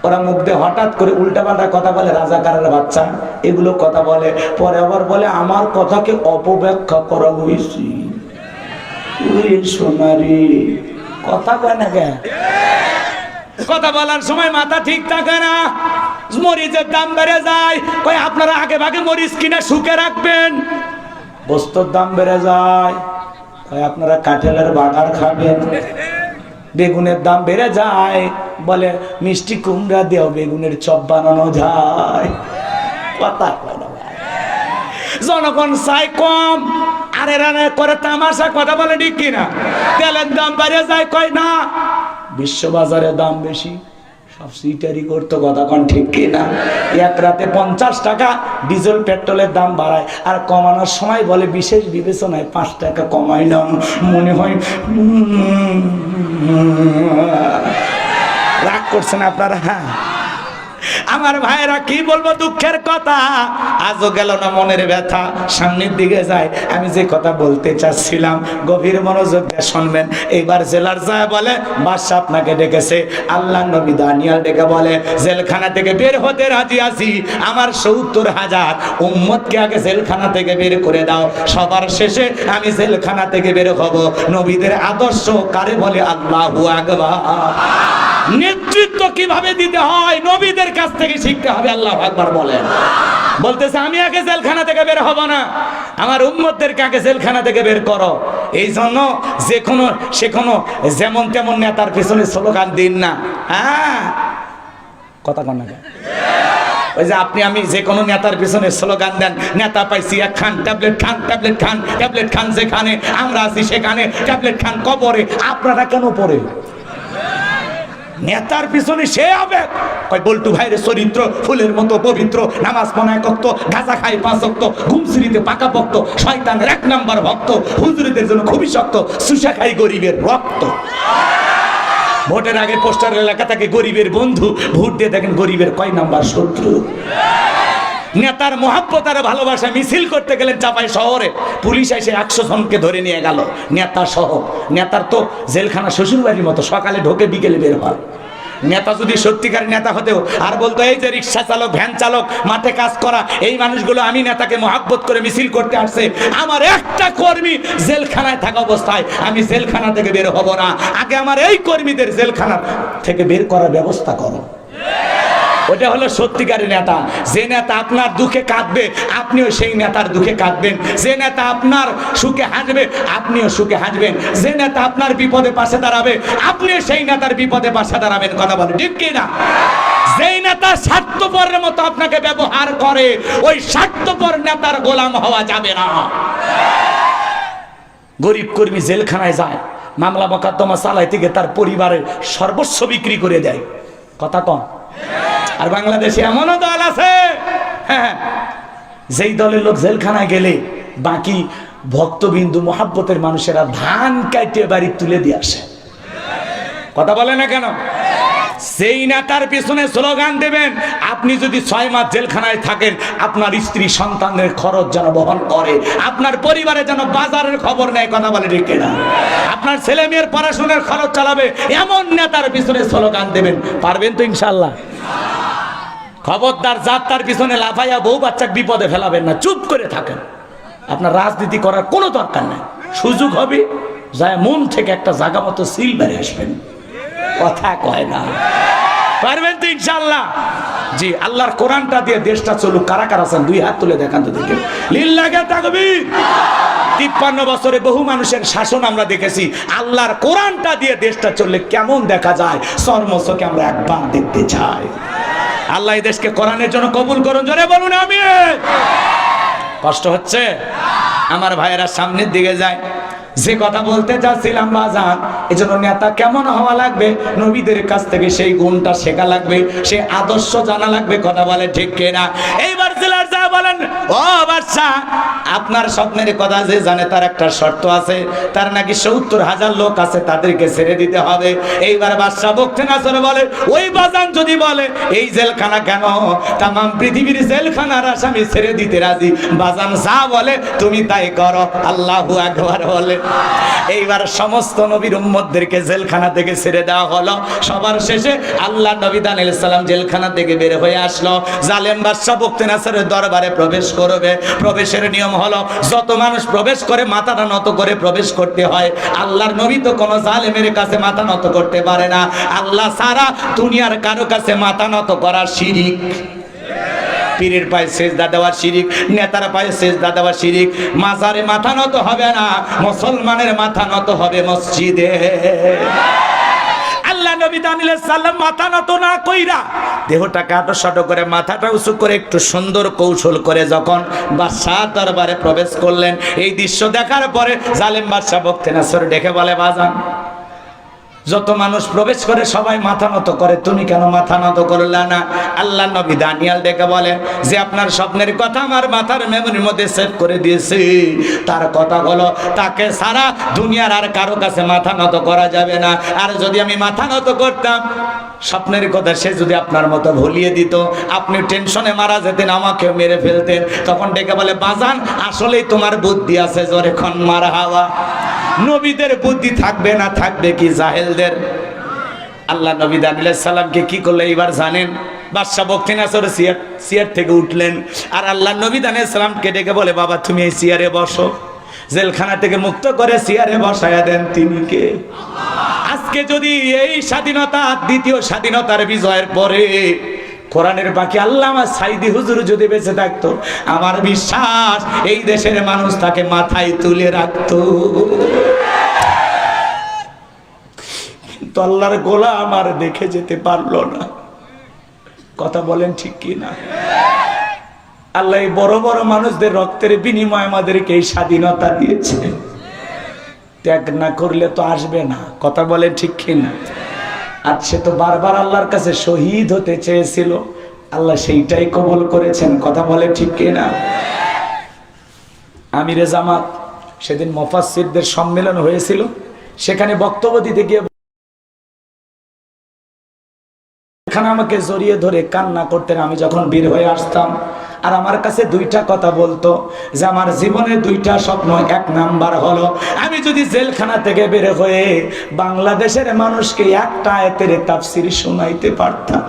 ওরা মুখ দিয়ে হঠাৎ করে উল্টাপাল্টা কথা বলে, রাজাকারের বাচ্চা এগুলো কথা বলে, পরে আবার বলে আমার কথাকে অপব্যাখ্যা করা হয়েছে। সোনারি কথা কয় না কেন? কথা বলার সময় মাথা ঠিক থাকে না, মরিচের দাম বেড়ে যায়। কয় আপনারা আগে ভাগে মরিচ কিনে শুকে রাখবেন, বস্তুর দাম বেড়ে যায়। কয় আপনারা কাঁঠালের বাগার খাবেন, বেগুনের দাম বেড়ে যায়। বলে মিষ্টি কুমড়া দিয়েও বেগুনের চপ বানানো যায়। কথা জনগণ চাই কম, আরে রানে করে তামাশা কথা বলে ঠিক কিনা? তেলের দাম বেড়ে যায়, কয় না বিশ্ববাজারে দাম বেশি, সব সিটারি করতো। কথা কন ঠিক কিনা? এক রাতে 50 টাকা ডিজেল পেট্রোলের দাম বাড়ায়, আর কমানোর সময় বলে বিশেষ বিবেচনায় 5 টাকা কমাইলাম। মনে হয় রাগ করছেন আপনারা? হ্যাঁ আমার ভাইরা কি বলবো, দুঃখের কথা আজও গেল না মনের ব্যথা, সামনের দিকে যায়। আমি যে কথা বলতে চাচ্ছিলাম গভীর মনোযোগ দিয়ে শুনবেন। এইবার জেলার যায় বলে বাদশা আপনাকে ডেকেছে। আল্লাহ নবী দানিয়েল ডেকে বলে জেলখানা থেকে বের হতে রাজি আছি, আমার 70,000 উম্মতকে আগে জেলখানা থেকে বের করে দাও, সবার শেষে আমি জেলখানা থেকে বের হব। নবীদের আদর্শ কারে বলে? আল্লাহু আকবার। নেতৃত্ব কিভাবে দিতে হয় নবীদের কাছ থেকে শিখতে হবে। আল্লাহু আকবার বলেন। বলতেছে আমি আগে জেলখানা থেকে বের হব না, আমার উম্মতদেরকে আগে জেলখানা থেকে বের করো। এই জন্য যে কোনো সে কোনো যেমন তেমন নেতার পিছনে স্লোগান দিন না। হ্যাঁ কথা কন না? ওই যে আপনি আমি যে কোনো নেতার পিছনে স্লোগান দেন, নেতা পাইছি এক খান, ট্যাবলেট খান, ট্যাবলেট খান, ট্যাবলেট খান, যেখানে আমরা আছি সেখানে ট্যাবলেট খান। কবরে আপনারা কেন পড়ে? নেতার পিছনে সে হবে কয় বল্টু ভাইয়ের চরিত্র ফুলের মতো পবিত্র, নামাজ পড়ে 1 ওয়াক্ত, গাঁজা খাই 5 ওয়াক্ত, ঘুমসিরিতে পাকা ভক্ত, শয়তানের 1 নম্বর ভক্ত, হুজুরদের জন্য খুবই শক্ত, সুশা খাই গরিবের রক্ত। ভোটের আগে পোস্টারের লেখা থাকে গরিবের বন্ধু, ভোট দিয়ে দেখেন গরিবের কয় নাম্বার শত্রু। নেতার মহাব্বত আর ভালোবাসা মিছিল করতে গেলেন চাপাই শহরে, পুলিশ এসে 100 জনকে ধরে নিয়ে গেল নেতা সহ। নেতার তো জেলখানা শ্বশুরবাড়ির মতো, সকালে ঢোকে বিকেলে বের হয়। নেতা যদি সত্যিকার নেতা হতেও আর বলতো এই যে রিক্সা চালক, ভ্যান চালক, মাঠে কাজ করা এই মানুষগুলো আমি নেতাকে মহাব্বত করে মিছিল করতে আসছে, আমার একটা কর্মী জেলখানায় থাকা অবস্থায় আমি জেলখানা থেকে বের হব না, আগে আমার এই কর্মীদের জেলখানা থেকে বের করার ব্যবস্থা করো। ওটা হলো সত্যিকারের নেতা। যে নেতা আপনার দুঃখে কাঁদবে আপনিও সেই নেতার দুঃখে কাঁদবেন, যে নেতা আপনার সুখে হাসবে আপনিও সুখে হাসবেন, যে নেতা আপনার বিপদে পাশে দাঁড়াবে আপনিও সেই নেতার বিপদে পাশে দাঁড়াবেন। কথা বলে ঠিক কি না? যেই নেতা স্বার্থপরের মতো আপনাকে ব্যবহার করে ওই স্বার্থপর নেতার গোলাম হওয়া যাবে না। গরিব কর্মী জেলখানায় যায়, মামলা মোকদ্দমা চালাইতে গিয়ে তার পরিবারের সর্বস্ব বিক্রি করে দেয়। কথা কম। আর বাংলাদেশে এমনও দল আছে, হ্যাঁ, যেই দলের লোক জেলখানায় গেলে বাকি ভক্তবিন্দু মহাব্বতের মানুষেরা ধান কাটে বাড়ি তুলে দিয়ে আসে। কথা বলে না কেন? সেই নেতার পিছনে স্লোগান দেবেন। আপনি যদি 6 মাস জেলখানায় থাকেন আপনার স্ত্রী সন্তানের খরচ যেন বহন করে, আপনার পরিবারে যেন বাজারের খবর নেয়। কথা বলে ঠিক না? আপনার ছেলে মেয়ের পড়াশোনার খরচ চালাবে এমন নেতার পিছনে স্লোগান দেবেন। পারবেন তো ইনশাআল্লাহ? খবরদার যাত্রার পিছনে লাফাইয়া বউ বাচ্চাকে বিপদে ফেলাবেন না, চুপ করে থাকেন। আপনার রাজনীতি করার কোনো দরকার নাই, সুযোগ হবে যায় মন থেকে একটা জায়গা মতো সিল বেড়ে আসবেন। কথা কয় না? পারবেন তো ইনশাআল্লাহ? জি, আল্লাহর কোরআনটা দিয়ে দেশটা চলুক। কারা কারা আছেন দুই হাত তুলে দেখান তো দেখে। লিল্লাহি তাকবীর। 53 বছরে বহু মানুষের শাসন আমরা দেখেছি, আল্লাহর কোরআনটা দিয়ে দেশটা চললে কেমন দেখা যায় চর্মচোখে আমরা একবার দেখতে চাই। আল্লাহ এই দেশকে কোরআনের জন্য কবুল করুন, জোরে বলুন আমিন। কষ্ট হচ্ছে? আমার ভাইয়েরা সামনের দিকে যায়। যে কথা বলতে চাচ্ছিলাম বাজান, এজন্য নেতা কেমন হওয়া লাগবে, নবীদের কাছ থেকে সেই গুণটা শেখা লাগবে, সেই আদর্শ জানা লাগবে। কথা বলে ঠিক কিনা? এইবার জেলার যা বলেন, ও বাদশা, আপনার স্বপ্নের কথা যে জানে তার একটা শর্ত আছে, তার নাকি 70,000 লোক আছে, তাদেরকে ছেড়ে দিতে হবে। এইবার বাদশা বকতে না চলে বলে, ওই বাজান যদি বলে এই জেলখানা কেন, তাম পৃথিবীর জেলখানার আসামি ছেড়ে দিতে রাজি। বাজান যা বলে তুমি তাই করো। আল্লাহু আকবার বলে। এইবার সমস্ত নবীর উম্মতদেরকে জেলখানা থেকে ছেড়ে দেওয়া হলো। সবার শেষে আল্লাহ নবী দান আলাইহিস সালাম জেলখানা থেকে বের হয়ে আসলো। জালেম বাদশা বখতে নাসরের দরবারে প্রবেশ করবে। প্রবেশের নিয়ম হলো যত মানুষ প্রবেশ করে মাথাটা নত করে প্রবেশ করতে হয়। আল্লাহর নবী তো কোনো জালেমের কাছে মাথা নত করতে পারে না। আল্লাহ সারা দুনিয়ার কারো কাছে মাথা নত করা শিরিক। পীরের পায়ে সেজদা দেওয়া শিরিক, নেতার পায়ে সেজদা দেওয়া শিরিক। মাজারে মাথা নত হবে না, মুসলমানের মাথা নত হবে মসজিদে। আল্লাহ নবী দানিলের সালাম মাথা নত না কইরা দেহটাকে আটো করে মাথাটা উঁচু করে একটু সুন্দর কৌশল করে যখন বাদশাহ দরবারে প্রবেশ করলেন, এই দৃশ্য দেখার পরে জালেম বাদশাহ বখতে নাসর ডেকে বলে, বাজান যত মানুষ প্রবেশ করে সবাই মাথা নত করে, তুমি কেন মাথা নত করলে না? আল্লাহ নবী দানিয়াল ডেকে বলে যে আপনার স্বপ্নের কথা আমার মাথার মেমরির মধ্যে সেভ করে দিয়েছি। তার কথা হলো তাকে সারা দুনিয়ার আর কারো কাছে মাথা নত করা যাবে না। আর যদি আমি মাথা নত করতাম, স্বপ্নের কথা সে যদি আপনার মতো ভুলিয়ে দিত, আপনি টেনশনে মারা যেতেন, আমাকেও মেরে ফেলতেন। তখন ডেকে বলে, বাজান আসলেই তোমার বুদ্ধি আছে, জোরে খন মারহাবা। নবীদের বুদ্ধি থাকবে না, থাকবে কি জাহেলদের? আল্লাহ নবী দানিয়েল সালামকে কি করলে এবার জানেন? বাদশা বখতে নাসর চেয়ার থেকে উঠলেন, আর আল্লাহ নবী দানিয়েল সালামকে ডেকে বলে, বাবা তুমি এই চেয়ারে বসো। জেলখানা থেকে মুক্ত করে চেয়ারে বসায়া দেন। তিনি কে? আজকে যদি এই স্বাধীনতা, দ্বিতীয় স্বাধীনতার বিজয়ের পরে কোরআনের বাকি আল্লামা সাইদি হুজুর যদি বেঁচে থাকতো, আমার বিশ্বাস এই দেশের মানুষ তাকে মাথায় তুলে রাখতো। কিন্তু আল্লাহর গোলাম আর দেখে যেতে পারলো না। কথা বলেন ঠিক কি না? আল্লাহ এই বড় বড় মানুষদের রক্তের বিনিময়ে আমাদেরকে এই স্বাধীনতা দিয়েছে। ত্যাগ না করলে তো আসবে না। কথা বলেন ঠিক কি না? আর সে তো বারবার আল্লাহর কাছে শহীদ হতে চেয়েছিল, আল্লাহ সেইটাই কবুল করেছেন। কথা বলে ঠিক কিনা? আমিরে জামাত সেদিন মুফাসসিরদের সম্মেলন হয়েছিল, সেখানে বক্তব্য দিতে গিয়ে এখানে আমাকে জড়িয়ে ধরে কান্না করতেন। আমি যখন বের হয়ে আসতাম আর আমার কাছে দুইটা কথা বলতো যে আমার জীবনে দুইটা স্বপ্ন। এক নাম্বার হলো আমি যদি জেলখানা থেকে বের হয়ে বাংলাদেশের মানুষকে একটা আয়াতের তাফসীর শোনাইতে পারতাম,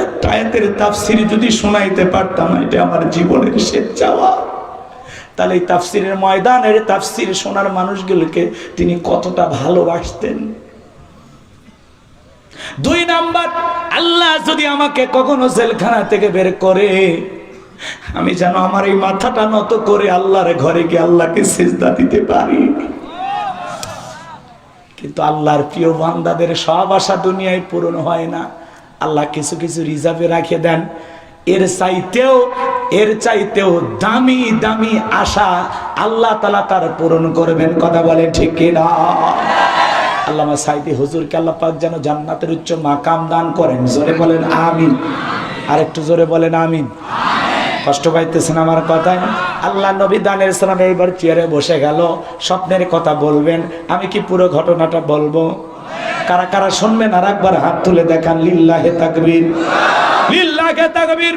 একটা আয়াতের তাফসীর যদি শোনাইতে পারতাম, এটা আমার জীবনের শেষ চাওয়া। তাহলে এই তাফসীরের ময়দানের তাফসীর শোনার মানুষগুলোকে তিনি কতটা ভালোবাসতেন। দুই নাম্বার, আল্লাহ যদি আমাকে কখনো জেলখানা থেকে বের করে, আমি যেন আমার এই মাথাটা নত করে আল্লাহর ঘরে গিয়ে আল্লাহকে সিজদা দিতে পারি। কিন্তু আল্লাহর প্রিয় বান্দাদের সব আশা দুনিয়ায় পূরণ হয় না। আল্লাহ কিছু কিছু রিজার্ভে রাখে দেন। এর চাইতেও দামি দামি আশা আল্লাহ তাআলা তার পূরণ করবেন। কথা বলে ঠিক কিনা? আল্লামা সাইদি হুজুরকে আল্লাহ পাক যেন জান্নাতের উচ্চ মাকাম দান করেন। জোরে বলেন আমিন। আর একটু জোরে বলেন আমিন। কষ্ট পাইতেছেন আমার কথায়? আল্লাহ নবী দানিয়েল সালাম এইবার চেয়ারে বসে গেল, স্বপ্নের কথা বলবেন। আমি কি পুরো ঘটনাটা বলবো? কারা কারা শুনবেন আর একবার হাত তুলে দেখান। লিল্লাহি তাকবীর, লিল্লাহি তাকবীর।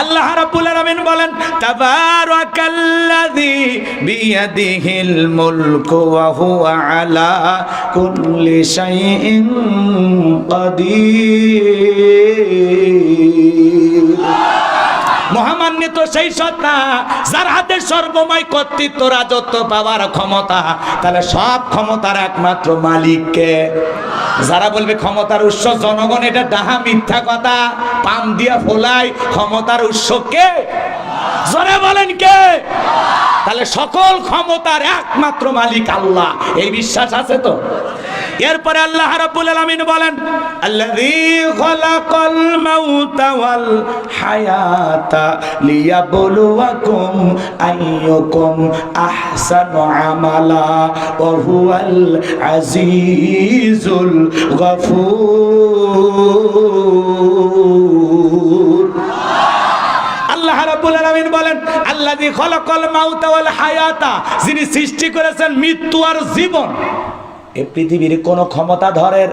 আল্লাহ রাব্বুল আলামিন বলেন, তাবারাকাল্লাযী বিয়াদিহিল মুলকু ওয়া হুয়া আলা কুল্লি শাইইন কাদির। মহামান্বিত সেই সত্তা যার হাতে সর্বময় কর্তৃত্ব, রাজত্ব পাওয়ার ক্ষমতা। তাহলে সব ক্ষমতার একমাত্র মালিককে। যারা বলবে ক্ষমতার উৎস জনগণ, এটা ডাহা মিথ্যা কথা, পাম দিয়া ফোলাই। ক্ষমতার উৎস কে? জোরে বলেন কে? তাহলে সকল ক্ষমতার একমাত্র মালিক আল্লাহ, এই বিশ্বাস আছে তো? এরপরে আল্লাহ রাব্বুল আলামিন বলেন, আল্লাযী খালাকাল মাউতা ওয়াল হায়াতা লিয়াবলুয়াকুম আইয়ুকুম আহসানু আমালা ওয়া হুয়াল আজিজুল গফুর। আল্লাহ রাব্বুল আলামিন বলেন, আল্লাযী খালাকাল মাউতা ওয়াল হায়াতা, যিনি সৃষ্টি করেছেন মৃত্যু আর জীবন। এই পৃথিবীর কোন ক্ষমতাধরের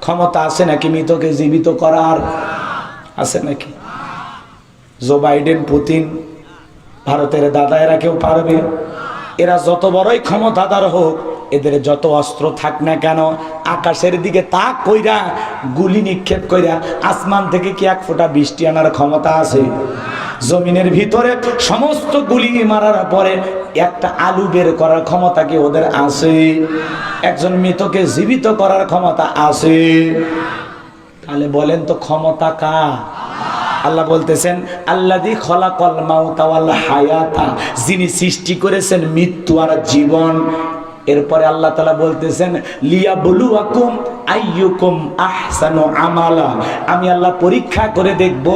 ক্ষমতা আছে নাকি মৃতকে জীবিত করার? আছে নাকি? জো বাইডেন, পুতিন, ভারতের দাদা, এরা কেউ পারবে? এরা যত বড়ই ক্ষমতাধর হোক, এদের যত অস্ত্র থাক না কেন, আকাশের দিকে তাক কইরা গুলি নিক্ষেপ কইরা আসমান থেকে কি এক ফোঁটা বৃষ্টি আনার ক্ষমতা আছে? জমিনের ভিতরে সমস্ত গুলি মারার পরে একটা আলু বের করার ক্ষমতা কি ওদের আছে? একজন মৃতকে জীবিত করার ক্ষমতা আছে? তাহলে বলেন তো ক্ষমতা কার? আল্লাহ বলতেছেন, আল্লাযী খালাকাল মাউতা ওয়াল হায়াতা, যিনি সৃষ্টি করেছেন মৃত্যু আর জীবন। এরপরে আল্লাহ তাআলা বলতেছেন, লিয়াবলুয়াকুম আইয়ুকুম আহসানু আমালা, আমি আল্লাহ পরীক্ষা করে দেখব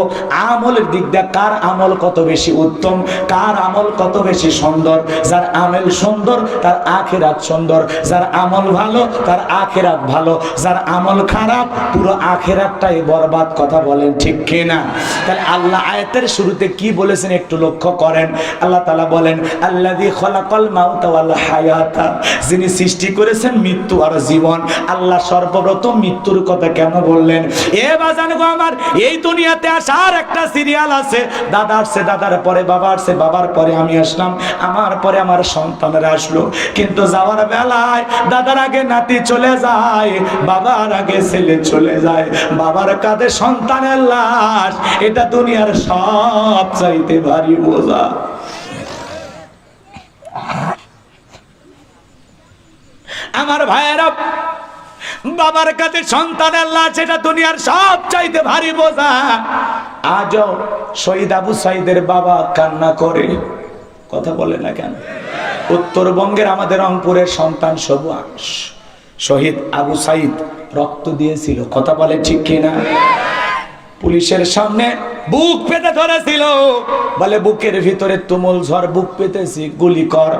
আমলের দিক দিয়ে কার আমল কত বেশি উত্তম, কার আমল কত বেশি সুন্দর। যার আমল সুন্দর তার আখিরাত সুন্দর, যার আমল ভালো তার আখিরাত ভালো, যার আমল খারাপ পুরো আখিরাতটাই বরবাদ। কথা বলেন ঠিক কিনা? তাহলে আল্লাহ আয়াতের শুরুতে কি বলেছেন একটু লক্ষ্য করেন। আল্লাহ তাআলা বলেন, আল্লাযী খালাকাল মাউতা ওয়াল হায়াতা, যিনি সৃষ্টি করেছেন মৃত্যু আর জীবন। আল্লাহ সর্বপ্রথম মৃত্যুর কথা কেন বললেন? এ বাজান গো আমার, এই দুনিয়াতে আসার একটা সিরিয়াল আছে। দাদা আসছে, দাদার পরে বাবা আসছে, বাবার পরে আমি আসলাম, আমার পরে আমার সন্তানেরা আসলো। কিন্তু যাওয়ার বেলায় দাদার আগে নাতি চলে যায়, বাবার আগে ছেলে চলে যায়, বাবার কাঁধে সন্তানের লাশ। এটা দুনিয়ার সব চাইতে ভারী বোঝা। আমার ভাইয়েরা, বাবার কাছে সন্তানের লাশ, এটা দুনিয়ার সব চাইতে ভারী বোঝা। আজও শহীদ আবু সাইদের বাবা কান্না করে। কথা বলে না কেন? উত্তরবঙ্গের আমাদের রংপুরের সন্তান সবুজ শহীদ আবু সাইদ রক্ত দিয়েছিল। কথা বলে ঠিক কিনা? পুলিশের সামনে বুক পেতে ধরেছিল, বলে বুকের ভিতরে তুমুল ঝড়, বুক পেতেছি, গুলি কর।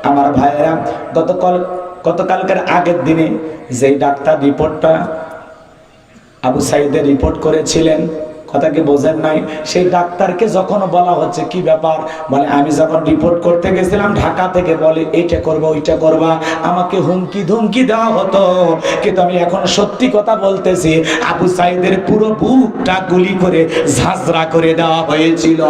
আমার ভাইয়েরা, গতকালকের আগের দিনে যেই ডাক্তার রিপোর্টটা আবু সাইদের রিপোর্ট করেছিলেন, কথা কি বোঝেন নাই? সেই ডাক্তারকে যখন বলা হচ্ছে কি ব্যাপার, বলে আমি যখন রিপোর্ট করতে গেছিলাম ঢাকা থেকে, বলে এইটা করবা ওইটা করবা, আমাকে হুমকি ধুমকি দেওয়া হতো। কিন্তু আমি এখন সত্যি কথা বলতেছি, আবু সাইদের পুরো বুকটা গুলি করে ঝাঁঝরা করে দেওয়া হয়েছিল।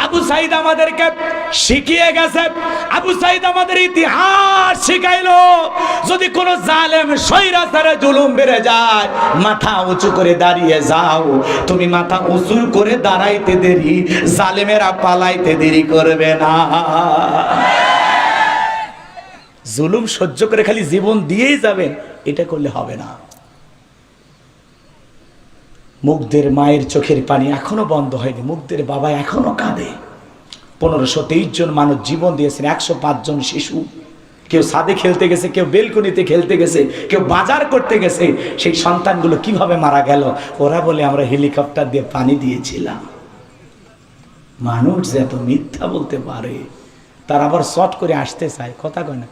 আবু সাইদ আমাদেরকে শিখিয়ে গেছে, আবু সাইদ আমাদের ইতিহাস শিখাইলো, যদি কোন জালেম স্বৈরাচারে জুলুম বেড়ে যায়, মাথা উঁচু করে দাঁড়িয়ে যাও। তুমি মাথা উঁচু করে দাঁড়াইতে দেরি, জালেমেরা পালাইতে দেরি করবে না। জুলুম সহ্য করে খালি জীবন দিয়েই যাবেন, এটা করলে হবে না। মুগ্ধের মায়ের চোখের পানি এখনো বন্ধ হয়নি, মুগ্ধের বাবা এখনো কাঁদে। 1523 জন মানুষ জীবন দিয়েছেন, 105 জন শিশু। কেউ ছাদে খেলতে গেছে, কেউ বেলকনিতে খেলতে গেছে, কেউ বাজার করতে গেছে। সেই সন্তানগুলো কিভাবে মারা গেল? ওরা বলে আমরা হেলিকপ্টার দিয়ে পানি দিয়েছিলাম। মানুষ যে এত মিথ্যা বলতে পারে, তার আবার শর্ট করে আসতে চায়। কথা কয় না?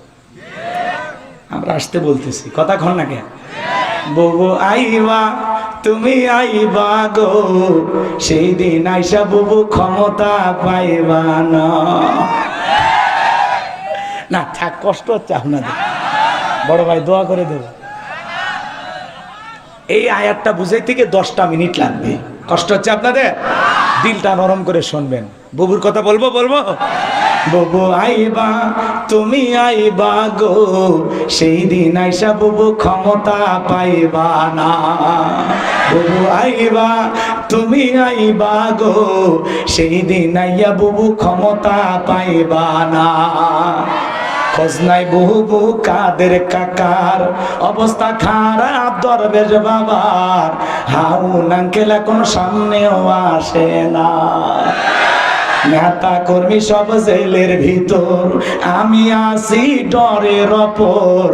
আমরা আসতে বলতেছি, কথা কন না কেন? বুবু আইবা, তুমি আইবা গো, সেই দিন আইসা বুবু ক্ষমতা পাইবা না। না থাক, কষ্ট হচ্ছে আপনাদের। বড় ভাই দোয়া করে দেব। এই আয়াতটা বুঝাই থেকে 10টা মিনিট লাগবে। কষ্ট হচ্ছে আপনাদের? দিলটা নরম করে শুনবেন। বুবুর কথা বলবো? বুবু আইবা তুমি আইবা গো, সেই দিন আইসা বুবু ক্ষমতা পাইবা না। বুবু আইবা তুমি আইবা গো, সেই দিন আইয়া বুবু ক্ষমতা পাইবা না। খোঁজ নাই বুবু কাদের কাকার, অবস্থা খারাপ দরবেশ বাবার, হাউন আঙ্কেল এখন সামনেও আসে না। নেতা কর্মী সব জেলের ভিতর, আমি আসি ডরের ওপর,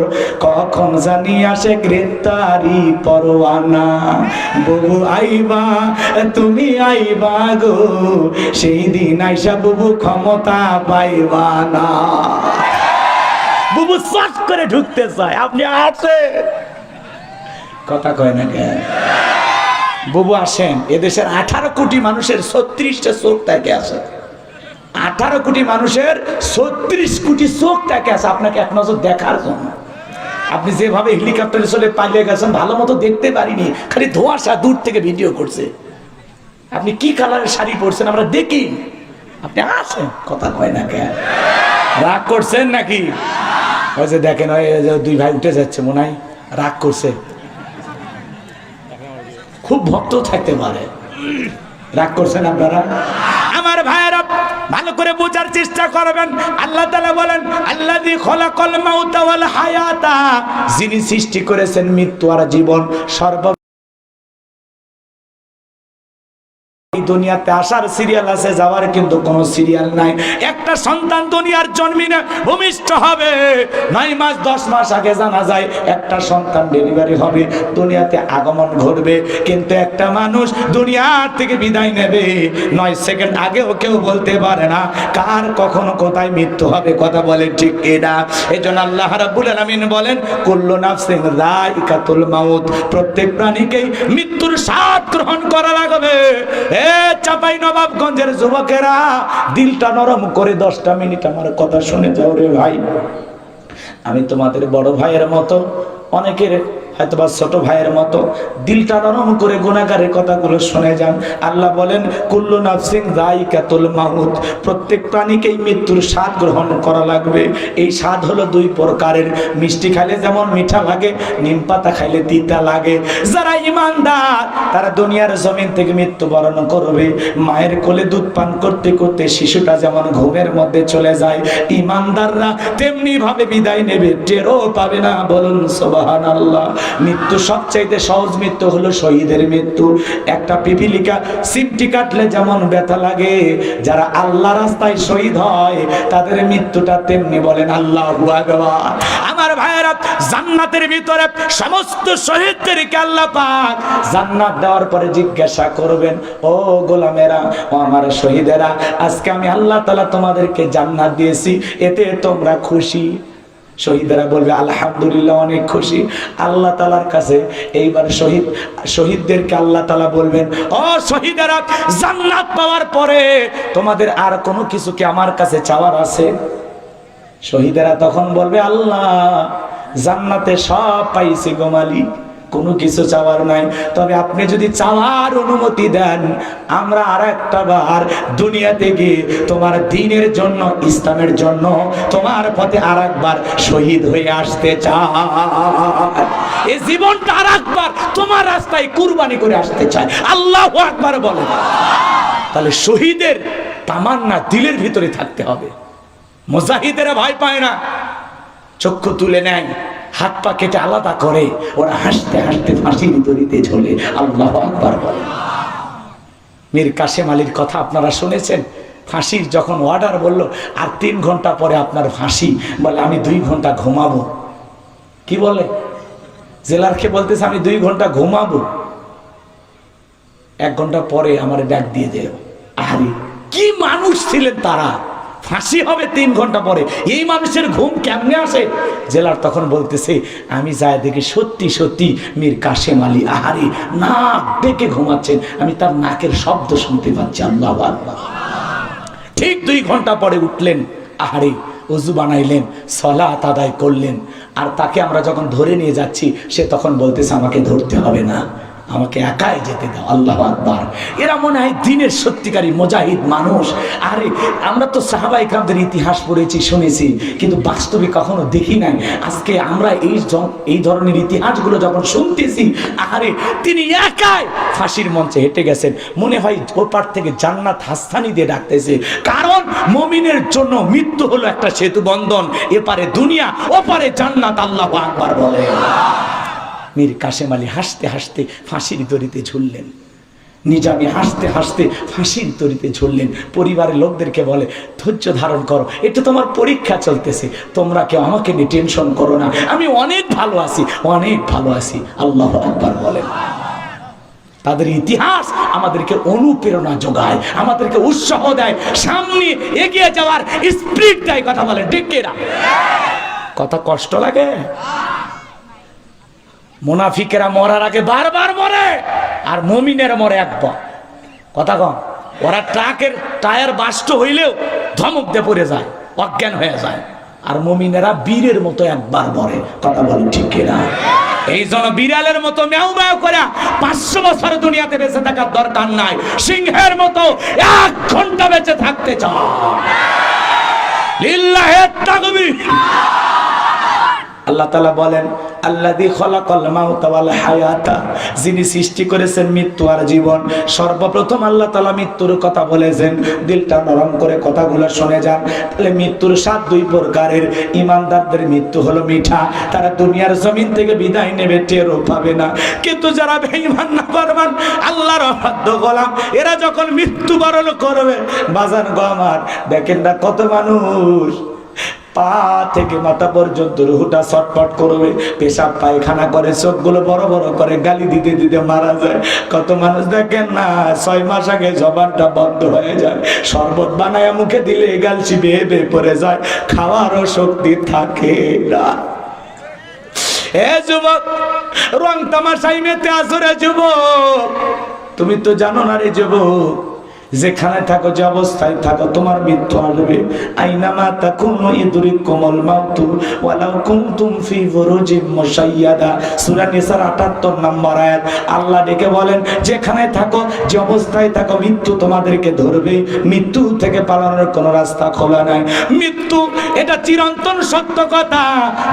কখন জানি আসে গ্রেপ্তারি পরোয়ানা। বুবু আইবা তুমি আইবা গো, সেই দিন আইসা বুবু ক্ষমতা পাইবা না। বুবু চট করে ঢুকতে চায়, আপনি আসেন, কথা কয় না কেন? বুবু আসেন। এদেশের 18 কোটি মানুষের 36টা চোখ তাকে আছে। 18 কোটি মানুষের 36 কোটি চোখ তাকে আছে আপনাকে এক নজর দেখার জন্য। আপনি যেভাবে হেলিকপ্টারে চলে পালিয়ে গেছেন, ভালো মতো দেখতে পারিনি, খালি ধোঁয়াশা দূর থেকে ভিডিও করছে। আপনি কি কালারের শাড়ি পরছেন আমরা দেখি, আপনি আসেন, কথা কয় না কেন? রাগ করছেন নাকি? ওই যে দেখেন ওই দুই ভাই উঠে যাচ্ছে, মনে হয় রাগ করছে। খুব ভক্ত থাকতে পারে, রাগ করছেন আপনারা? আমার ভাইয়েরা ভালো করে বোঝার চেষ্টা করবেন। আল্লাহ তাআলা বলেন, আল্লাযী খলাকাল মাউতা ওয়াল হায়াতা, যিনি সৃষ্টি করেছেন মৃত্যু আর জীবন। সর্ব দুনিয়াতে আসার সিরিয়াল আছে, যাওয়ার কিন্তু কোনো সিরিয়াল নাই। একটা সন্তান দুনিয়ার জন্মিনে ভূমিষ্ঠ হবে, 9 মাস 10 মাস আগে জানা যায় একটা সন্তান ডেলিভারি হবে, দুনিয়াতে আগমন ঘটবে। কিন্তু একটা মানুষ দুনিয়ার থেকে বিদায় নেবে 9 সেকেন্ড আগেও কেউ বলতে পারে না কার কখন কোথায় মৃত্যু হবে। কথা বলেন ঠিক কিনা? এজন্য আল্লাহ রাব্বুল আলামিন বলেন, কুল্লু নাফসিন যায়িকাতুল মাউত, প্রত্যেক প্রাণীকেই মৃত্যুর স্বাদ গ্রহণ করা লাগবে। চাপাই নবাবগঞ্জের যুবকেরা, দিলটা নরম করে 10টা মিনিট আমার কথা শুনে যাও রে ভাই। আমি তোমাদের বড় ভাইয়ের মতো, অনেকের হয়তোবা ছোট ভাইয়ের মতো, দিলটা নরম করে গুনাহগারের কথাগুলো শুনে যান। আল্লাহ বলেন, কুল্লু নাফসিন যায়িকাতুল মাউত, প্রত্যেক প্রাণীকেই মৃত্যুর স্বাদ গ্রহণ করা লাগবে। এই স্বাদ হলো 2 প্রকারের, মিষ্টি খাইলে যেমন মিঠা লাগে, নিম পাতা খাইলে তিতা লাগে। যারা ঈমানদার তারা দুনিয়ার জমিন থেকে মৃত্যুবরণ করবে। মায়ের কোলে দুধ পান করতে করতে শিশুটা যেমন ঘুমের মধ্যে চলে যায়, ঈমানদাররা তেমনি ভাবে বিদায় নেবে, টেরও পাবে না। বলুন সুবহানাল্লাহ। মৃত্যু সবচাইতে সহজ মৃত্যু হলো শহীদের মৃত্যু। একটা পিপিলিকা সিমটি কাটলে যেমন ব্যথা লাগে, যারা আল্লাহ রাস্তায় শহীদ হয় তাদের মৃত্যুটা তেমনি। বলেন আল্লাহু আকবার। আমার ভাইয়েরা, জান্নাতের ভিতরে সমস্ত শহীদদেরকে আল্লাহ পাক জান্নাত দেওয়ার পরে জিজ্ঞাসা করবেন, ও গোলামেরা, ও আমার শহীদেরা, আজকে আমি আল্লাহ তাআলা তোমাদেরকে জান্নাত দিয়েছি, এতে তোমরা খুশি? শহীদেরা বলবে আলহামদুলিল্লাহ, অনেক খুশি। আল্লাহ তাআলার কাছে এইবার শহীদদেরকে আল্লাহ তাআলা বলবেন, ও শহীদেরা, জান্নাত পাওয়ার পরে তোমাদের আর কোনো কিছু কি আমার কাছে চাওয়ার আছে? শহীদেরা তখন বলবে, আল্লাহ জান্নাতে সব পাইছি গো মালিক, কোনো কিছু চাওয়ার নাই। তবে আপনি যদি চাওয়ার অনুমতি দেন, আমরা আর একটা বার দুনিয়াতে গিয়ে তোমার দ্বীনের জন্য, ইসলামের জন্য তোমার পথে আর একবার শহীদ হয়ে আসতে চাই। এই জীবনটা আর একবার তোমার রাস্তায় কুরবানি করে আসতে চাই। আল্লাহু আকবার বলেন। তাহলে শহীদের তামান্না দিলের ভিতরে থাকতে হবে। মুজাহিদেরা ভয় পায় না, চক্ষু তুলে নেয়, হাত পা কেটে আলাদা করে, ওরা হাসতে হাসতে ফাঁসির দড়িতে ঝোলে। আল্লাহু আকবার বলে। মীর কাসেম আলীর কথা আপনারা শুনেছেন। ফাঁসির যখন অর্ডার বলল আর 3 ঘন্টা পরে আপনার ফাঁসি, বলে আমি 2 ঘন্টা ঘুমাবো। কি বলে? জেলারকে বলতেছে আমি 2 ঘন্টা ঘুমাবো, 1 ঘন্টা পরে আমার ব্যাগ দিয়ে দেব। আরে কি মানুষ ছিলেন তারা! ফাঁসি হবে 3 ঘন্টা পরে, এই মানুষের ঘুম কেমনে আসে? জেলার তখন বলতেছে আমি যাই দেখি সত্যি সত্যি মীর কাসেম আলী আহারে নাক ডেকে ঘুমাচ্ছেন, আমি তার নাকের শব্দ শুনতে পাচ্ছি। আল্লাহু আকবার। ঠিক 2 ঘন্টা পরে উঠলেন, আহারে ওযু বানাইলেন, সালাত আদায় করলেন। আর তাকে আমরা যখন ধরে নিয়ে যাচ্ছি, সে তখন বলতেছে আমাকে ধরতে হবে না, আমাকে একাই যেতে দাও। আল্লাহু আকবার। এরা মনে হয় দিনের সত্যিকারী মুজাহিদ মানুষ। আরে আমরা তো সাহাবা ইকরামদের ইতিহাস পড়েছি, শুনেছি, কিন্তু বাস্তবে কখনো দেখি নাই। আজকে আমরা এই ধরনের ইতিহাসগুলো যখন শুনতেছি, আরে তিনি একাই ফাঁসির মঞ্চে হেঁটে গেছেন, মনে হয় ওপার থেকে জান্নাত হাসসানি দিয়ে ডাকতেছে। কারণ মুমিনের জন্য মৃত্যু হলো একটা সেতু বন্ধন, এপারে দুনিয়া ওপারে জান্নাত। আল্লাহু আকবার বলে। মীর কাসেম আলী হাসতে হাসতে ফাঁসির দড়িতে ঝুললেন, নিজামী হাসতে হাসতে ফাঁসির দড়িতে ঝুললেন। পরিবারের লোকদেরকে বলে, ধৈর্য ধারণ করো, এটা তোমার পরীক্ষা চলতেছে, তোমরা কেউ আমাকে নিয়ে টেনশন করো না, আমি অনেক ভালো আছি, অনেক ভালো আছি। আল্লাহু আকবার বলেন। তাদের ইতিহাস আমাদেরকে অনুপ্রেরণা যোগায়, আমাদেরকে উৎসাহ দেয়, সামনে এগিয়ে যাওয়ার স্পিরিট দেয়। কথা বলে ঠিক না? কথা কষ্ট লাগে? মুনাফিকেরা মরার আগে বারবার মরে, আর মুমিনেরা মরে একবার। কথা কম। ওরা ট্রাকের টায়ার বাস্ট হইলেও ধমক দিয়ে পড়ে যায়, অজ্ঞান হয়ে যায়, আর মুমিনেরা বীরের মতো একবার মরে। কথা বলে ঠিক না? এই জন্য বিড়ালের মতো ম্যাও ম্যাও করে 500 বছর দুনিয়াতে বেঁচে থাকার দরকার নাই, সিংহের মতো 1 ঘন্টা বেঁচে থাকতে চাও। লিল্লাহি তাকবীর। আল্লাহ তাআলা বলেন, আল্লাযী খালাকাল মাউতা ওয়াল হায়াতা, যিনি সৃষ্টি করেছেন মৃত্যু আর জীবন। সর্বপ্রথম আল্লাহ তাআলা মৃত্যুর কথা বলেছেন। দিলটা নরম করে কথাগুলো শুনে যান। তাহলে মৃত্যুর স্বাদ 2 প্রকারের। ঈমানদারদের মৃত্যু হলো মিঠা, তারা দুনিয়ার জমিন থেকে বিদায় নেবে, টেরও পাবে না। কিন্তু যারা বেঈমান নাফরমান আল্লাহর অবাধ্য গোলাম, এরা যখন মৃত্যুবরণ করবে, বাজান গো আমার, দেখেন না কত মানুষ পা থেকে মাথা পর্যন্ত রুহুটা ছটফট করবে, পেশাব পায়খানা করে, চোখগুলো বড় বড় করে, গালি দিতে দিতে মারা যায়। কত মানুষ দেখেন না 6 মাস আগে জবানটা বন্ধ হয়ে যায়, শরবত বানায় মুখে দিলে গাল চিবে বেয়ে পড়ে যায়, খাওয়ারও শক্তি থাকে না। এ যুবক, রং তামাশাই মেতে আসো রে যুবক, তুমি তো জানো না রে যুবক, যেখানে থাকো, যে অবস্থায় থাকো, তোমার মৃত্যু আসবে। আইনামা তাকুনু ইদরিকুমুল মাউতু ওয়ালাউ কুনতুম ফি বুরুজিম মুশাইয়াদা। সূরা নিসার 78 নম্বর আয়াত। আল্লাহ ডেকে বলেন, যেখানে থাকো, যে অবস্থায় থাকো, মৃত্যু তোমাদেরকে ধরবে। মৃত্যু থেকে পালানোর কোনো রাস্তা খোলা নাই। মৃত্যু এটা চিরন্তন সত্য কথা,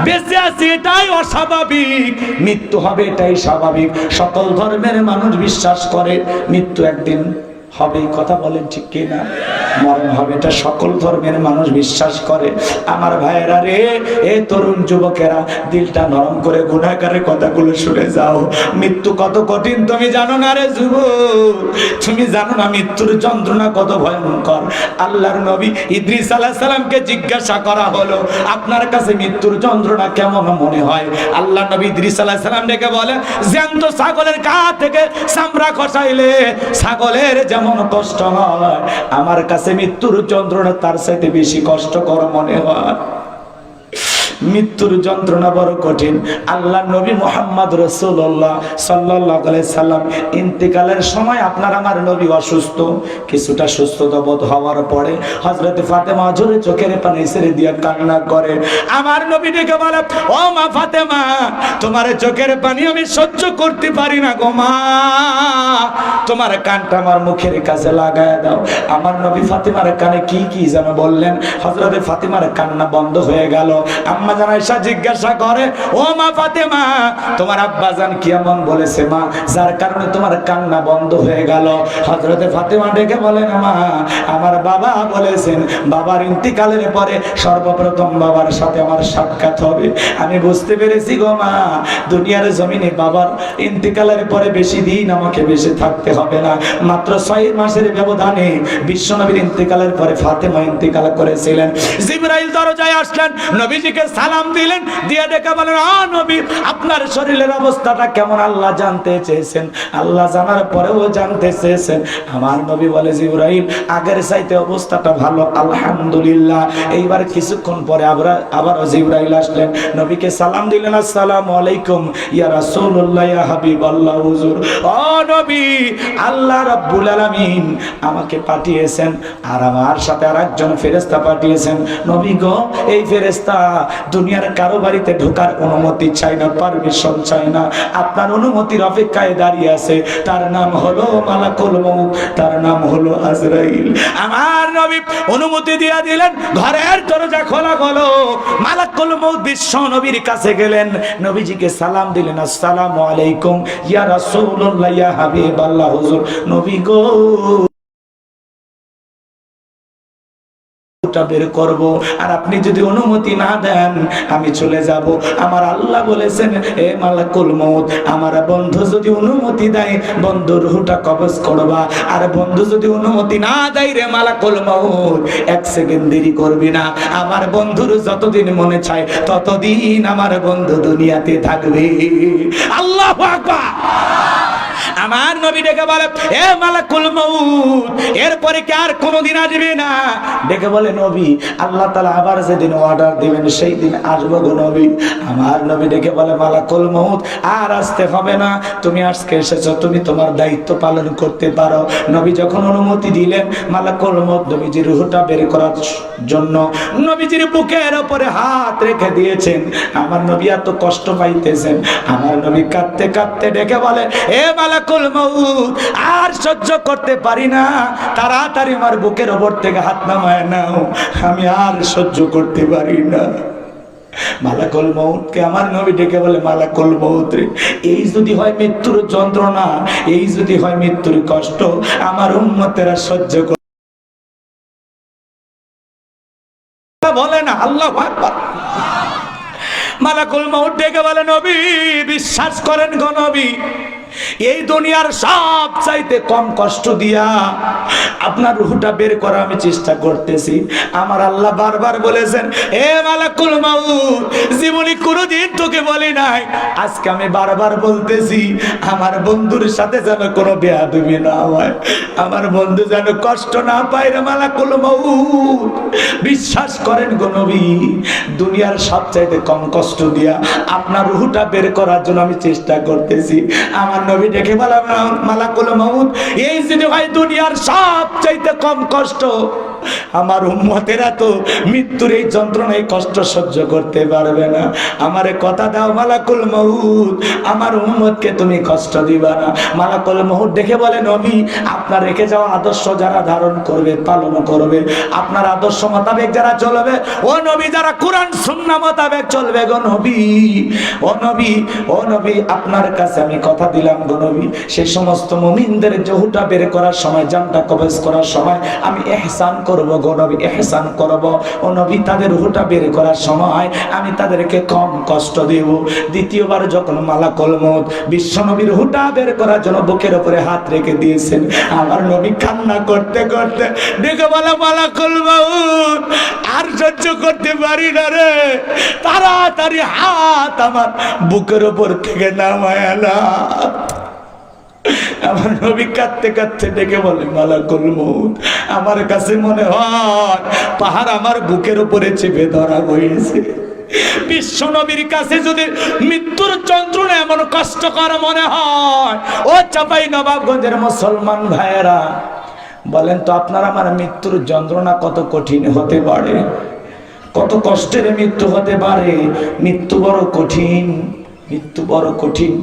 বেঁচে আছে এটাই অস্বাভাবিক, মৃত্যু হবে এটাই স্বাভাবিক। সকল ধর্মের মানুষ বিশ্বাস করে মৃত্যু একদিন হবে। কথা বলেন ঠিক কিনা? মরণ হবে, এটা সকল ধর্মের মানুষ বিশ্বাস করে। আমার ভাইয়েরা রে, এ তরুণ যুবকেরা, দিলটা নরম করে গুনাহগারের কথাগুলো শুনে যাও। মৃত্যু কত কঠিন তুমি জানো না রে যুবক, তুমি জানো না মৃত্যুর যন্ত্রণা কত ভয়ঙ্কর। আল্লাহর নবী ইদ্রিস আলাইহিস সালামকে জিজ্ঞাসা করা হলো, আপনার কাছে মৃত্যুর যন্ত্রণা কেমন মনে হয়? আল্লাহ নবী ইদ্রিস আলাইহিস সালাম ডেকে বলে, জ্যান্ত ছাগলের গা থেকে চামড়া খসাইলে ছাগলের যেমন কষ্ট হয়, আমার কাছে মৃত্যুর যন্ত্রণা তার চাইতে বেশি কষ্টকর মনে হয়। মৃত্যুর যন্ত্রণা বড় কঠিন। আল্লাহ নবী মুহাম্মদ রাসূলুল্লাহ সাল্লাল্লাহু আলাইহি সাল্লাম ইন্তেকালের সময় আপনার আমার নবী অসুস্থ। কিছুটা সুস্থতা বোধ হওয়ার পরে হযরত ফাতেমা জোরে চোখের পানি ছেড়ে দিয়ে কান্না করে। আমার নবী ডেকে বলে, ও মা ফাতেমা, তোমার চোখের পানি আমি সহ্য করতে পারি না গো মা, তোমার কানটা আমার মুখের কাছে লাগায় দাও। আমার নবী ফাতেমার কানে কি কি যেন বললেন, হযরত ফাতেমার কান্না বন্ধ হয়ে গেল। আম্মা জান আয়েশা জিজ্ঞাসা করে, ও মা ফাতেমা, তোমার আব্বা জান কি এমন বলেছে মা, যার কারণে তোমার কান্না বন্ধ হয়ে গেল? হযরতে ফাতেমা ডেকে বলেন, মা, আমার বাবা বলেছেন বাবার ইন্তিকালের পরে সর্বপ্রথম বাবার সাথে আমার সাক্ষাৎ হবে। আমি বুঝতে পেরেছি গো মা, দুনিয়ার জমিনে বাবার ইন্তিকালের পরে বেশি দিন আমাকে বেঁচে থাকতে হবে না। মাত্র 6 মাসের ব্যবধানে বিশ্বনবীর ইন্তিকালের পরে ফাতেমা ইন্তিকাল করেছিলেন। জিবরাইল দরজায় আসলেন, নবীজিকে সালাম দিলেন, দিয়ে ডেকে বলেন, আ নবী, আপনার শরীরের অবস্থাটা কেমন আল্লাহ জানতে চেয়েছেন। আল্লাহ জানার পরেও জানতে চেয়েছেন। আমার নবী বলে, জিবরাইল, আগের চাইতে অবস্থাটা ভালো, আলহামদুলিল্লাহ। এইবার কিছুক্ষণ পরে আবার জিবরাইল আসলেন, নবীকে সালাম দিলেন, আসসালামু আলাইকুম ইয়া রাসূলুল্লাহ ইয়া হাবিবাল্লাহ। হুজুর, ও নবী, আল্লাহ রাব্বুল আলামিন আমাকে পাঠিয়েছেন আর আমার সাথে আরেকজন ফেরেশতা পাঠিয়েছেন। নবী গো, এই ফেরেশতা দুনিয়ার কারো বাড়িতে ঢোকার অনুমতি চাই না, পারমিশন চাই না, আপনার অনুমতির অপেক্ষায় দাঁড়িয়ে আছে। তার নাম হলো মালাকুল মউত, তার নাম হলো আজরাইল। আমার নবী অনুমতি দিয়ে দিলেন, ঘরের দরজা খোলা হলো। মালাকুল মউত বিশ্ব নবীর কাছে গেলেন, নবীজিকে সালাম দিলেন, আসসালামু আলাইকুম ইয়া রাসূলুল্লাহ ইয়া হাবিবাল্লাহ। হুজুর নবী গো, বের করব, আর আপনি যদি অনুমতি না দেন আমি চলে যাব। আমার আল্লাহ বলেছেন, এ মালাকুল মউত, আমার বন্ধু যদি অনুমতি দেয় বন্ধুর রূহটা কবজ করবা, আর বন্ধু যদি অনুমতি না দেয় রে মালাকুল মউত, এক সেকেন্ড দেরি করবি না। আমার বন্ধুর যতদিন মনে চায় ততদিন আমার বন্ধু দুনিয়াতে থাকবে। আল্লাহু আকবার। আমার নবী ডেকে বলে, এ মালাকুল মউত, এরপরে কি আর কোনোদিন আসবে না? ডেকে বলে, নবী আল্লাহ তাআলা আবার যেদিন অর্ডার দিবেন সেই দিন আসবো গো নবী। আমার নবী ডেকে বলে, মালাকুল মউত আর আসতে হবে না, তুমি আজকে এসেছো, তুমি তোমার দায়িত্ব পালন করতে পারো। নবী যখন অনুমতি দিলেন, মালাকুল মউত নবীজির রূহটা বের করার জন্য নবীজির বুকের উপরে হাত রেখে দিয়েছেন। আমার নবী এত কষ্ট পাইতেছেন। আমার নবী কাঁদতে কাঁদতে ডেকে বলে, এ মালাকুল মউত, আর সহ্য করতে পারি না, তাড়াতাড়ি আমার বুকের উপর থেকে হাত নামায় নাও, আমি আর সহ্য করতে পারি না। মালাকুল মউতকে আমার নবী ডেকে বলে, মালাকুল মউত রে, এই যদি হয় মৃত্যুর যন্ত্রণা, এই যদি হয় মৃত্যুর কষ্ট, আমার উম্মতেরা সহ্য করে বলে না। আল্লাহু আকবার। মালাকুল মউত ডেকে বলে, নবী বিশ্বাস করেন গো নবী, এই দুনিয়ার সব চাইতে কম কষ্ট দিয়া আপনার রূহটা বের করা আমি চেষ্টা করতেছি। আমার আল্লাহ বারবার বলেছেন, এ মালাকুল মউত, জীবনে কোনোদিন তোকে বলি নাই, আজকে আমি বারবার বলতেছি, আমার বন্ধুর সাথে যেন কোনো বেয়াদবি না হয়, আমার বন্ধু যেন কষ্ট না পায় রে মালাকুল মউত। বিশ্বাস করেন গো নবী, দুনিয়ার সব চাইতে কম কষ্ট দিয়া আপনার রূহটা বের করার জন্য আমি চেষ্টা করতেছি। আমার নবী ডেকে বলে, মালাকুল মউত, এই যদি হয় দুনিয়ার সব চাইতে কম কষ্ট, আমার উম্মতেরা তো মৃত্যুর এই যন্ত্রণা, এই কষ্ট সহ্য করতে পারবে না। আমারে কথা দাও মালাকুল মউত, আমার উম্মতকে তুমি কষ্ট দিবা না। মালাকুল মউত দেখে বলে, নবী আপনার রেখে যাওয়া আদর্শ যারা ধারণ করবে, পালন করবে, আপনার আদর্শ মোতাবেক যারা চলবে, ও নবী যারা কোরআন সুন্নাহ মোতাবেক চলবে গো নবী, ও নবী, ও নবী, আপনার কাছে আমি কথা দিলাম গো নবী, সেই সমস্ত মুমিনদের রূহটা বের করার সময়, জানটা কবজ করার সময় আমি ইহসান করব গো নবী, ইহসান করব। ও নবী, তাদের রূহটা বের করার সময় আমি তাদেরকে কম কষ্ট দেব। দ্বিতীয়বার যখন মালাকুল মউত বিশ্ব নবীর রূহটা বের করার জন্য বুকের উপরে হাত রেখে দিয়েছেন, আমার নবী কান্না করতে করতে ডেকে বলে, মালাকুল মউত আর সহ্য করতে পারি না রে, তাড়াতাড়ি হাত আমার বুকের উপর থেকে নামায় না। আমার নবী কাঁদতে কাঁদতে ডেকে বলে, মালাকুল মউত, আমার কাছে মনে হয় পাহাড় আমার বুকের উপরে চেপে ধরা হয়েছে। বিশ্ব নবীর কাছে যদি মৃত্যুর যন্ত্রণা এমন কষ্টকর মনে হয়, ও চাপাই নবাবগঞ্জের মুসলমান ভাইয়েরা, বলেন তো আপনার আমার মৃত্যুর যন্ত্রণা কত কঠিন হতে পারে, কত কষ্টের মৃত্যু হতে পারে। মৃত্যু বড় কঠিন, মৃত্যু বড় কঠিন।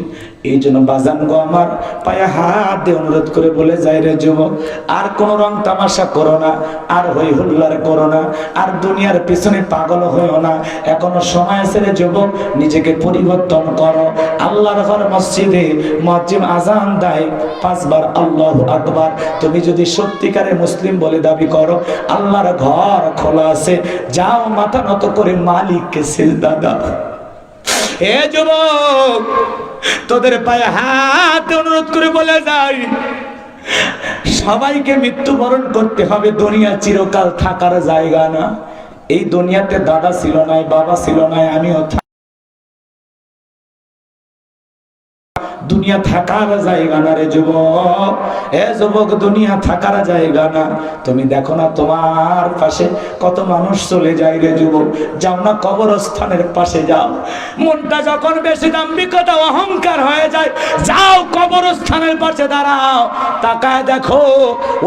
এই জন্য বাজান গো আমার, পায়ে হাত দিয়ে অনুরোধ করে বলে যাই রে যুবক, আর কোন রং তামাশা করো না, আর হই হুল্লার করো না, আর দুনিয়ার পিছনে পাগল হইও না। এখনো সময় আছে রে যুবক, নিজেকে পরিবর্তন করো। আল্লাহর ঘর মসজিদে মুয়াজ্জিন আজান দেয় 5 বার আল্লাহু আকবার। তুমি যদি সত্যিকারে মুসলিম বলে দাবি করো, আল্লাহর ঘর খোলা আছে, যাও মাথা নত করে মালিককে সিজদা দাও। এ যুবক, তোদের পায়ে হাত অনুরোধ করে বলে যাই, সবাইকে মৃত্যুবরণ করতে হবে। দুনিয়া চিরকাল থাকার জায়গা না। এই দুনিয়াতে দাদা ছিল না, বাবা ছিল না, আমিও দুনিয়া থাকার জায়গা না রে যুবক, এ যুবক দুনিয়া থাকার জায়গা না। তুমি দেখো না তোমার পাশে কত মানুষ চলে যায় রে যুবক, যাও না কবরস্থানের পাশে যাও। মনটা যখন বেশি দাম্ভিকতা অহংকার হয়ে যায়, যাও কবরস্থানের পাশে দাঁড়াও, তাকায় দেখো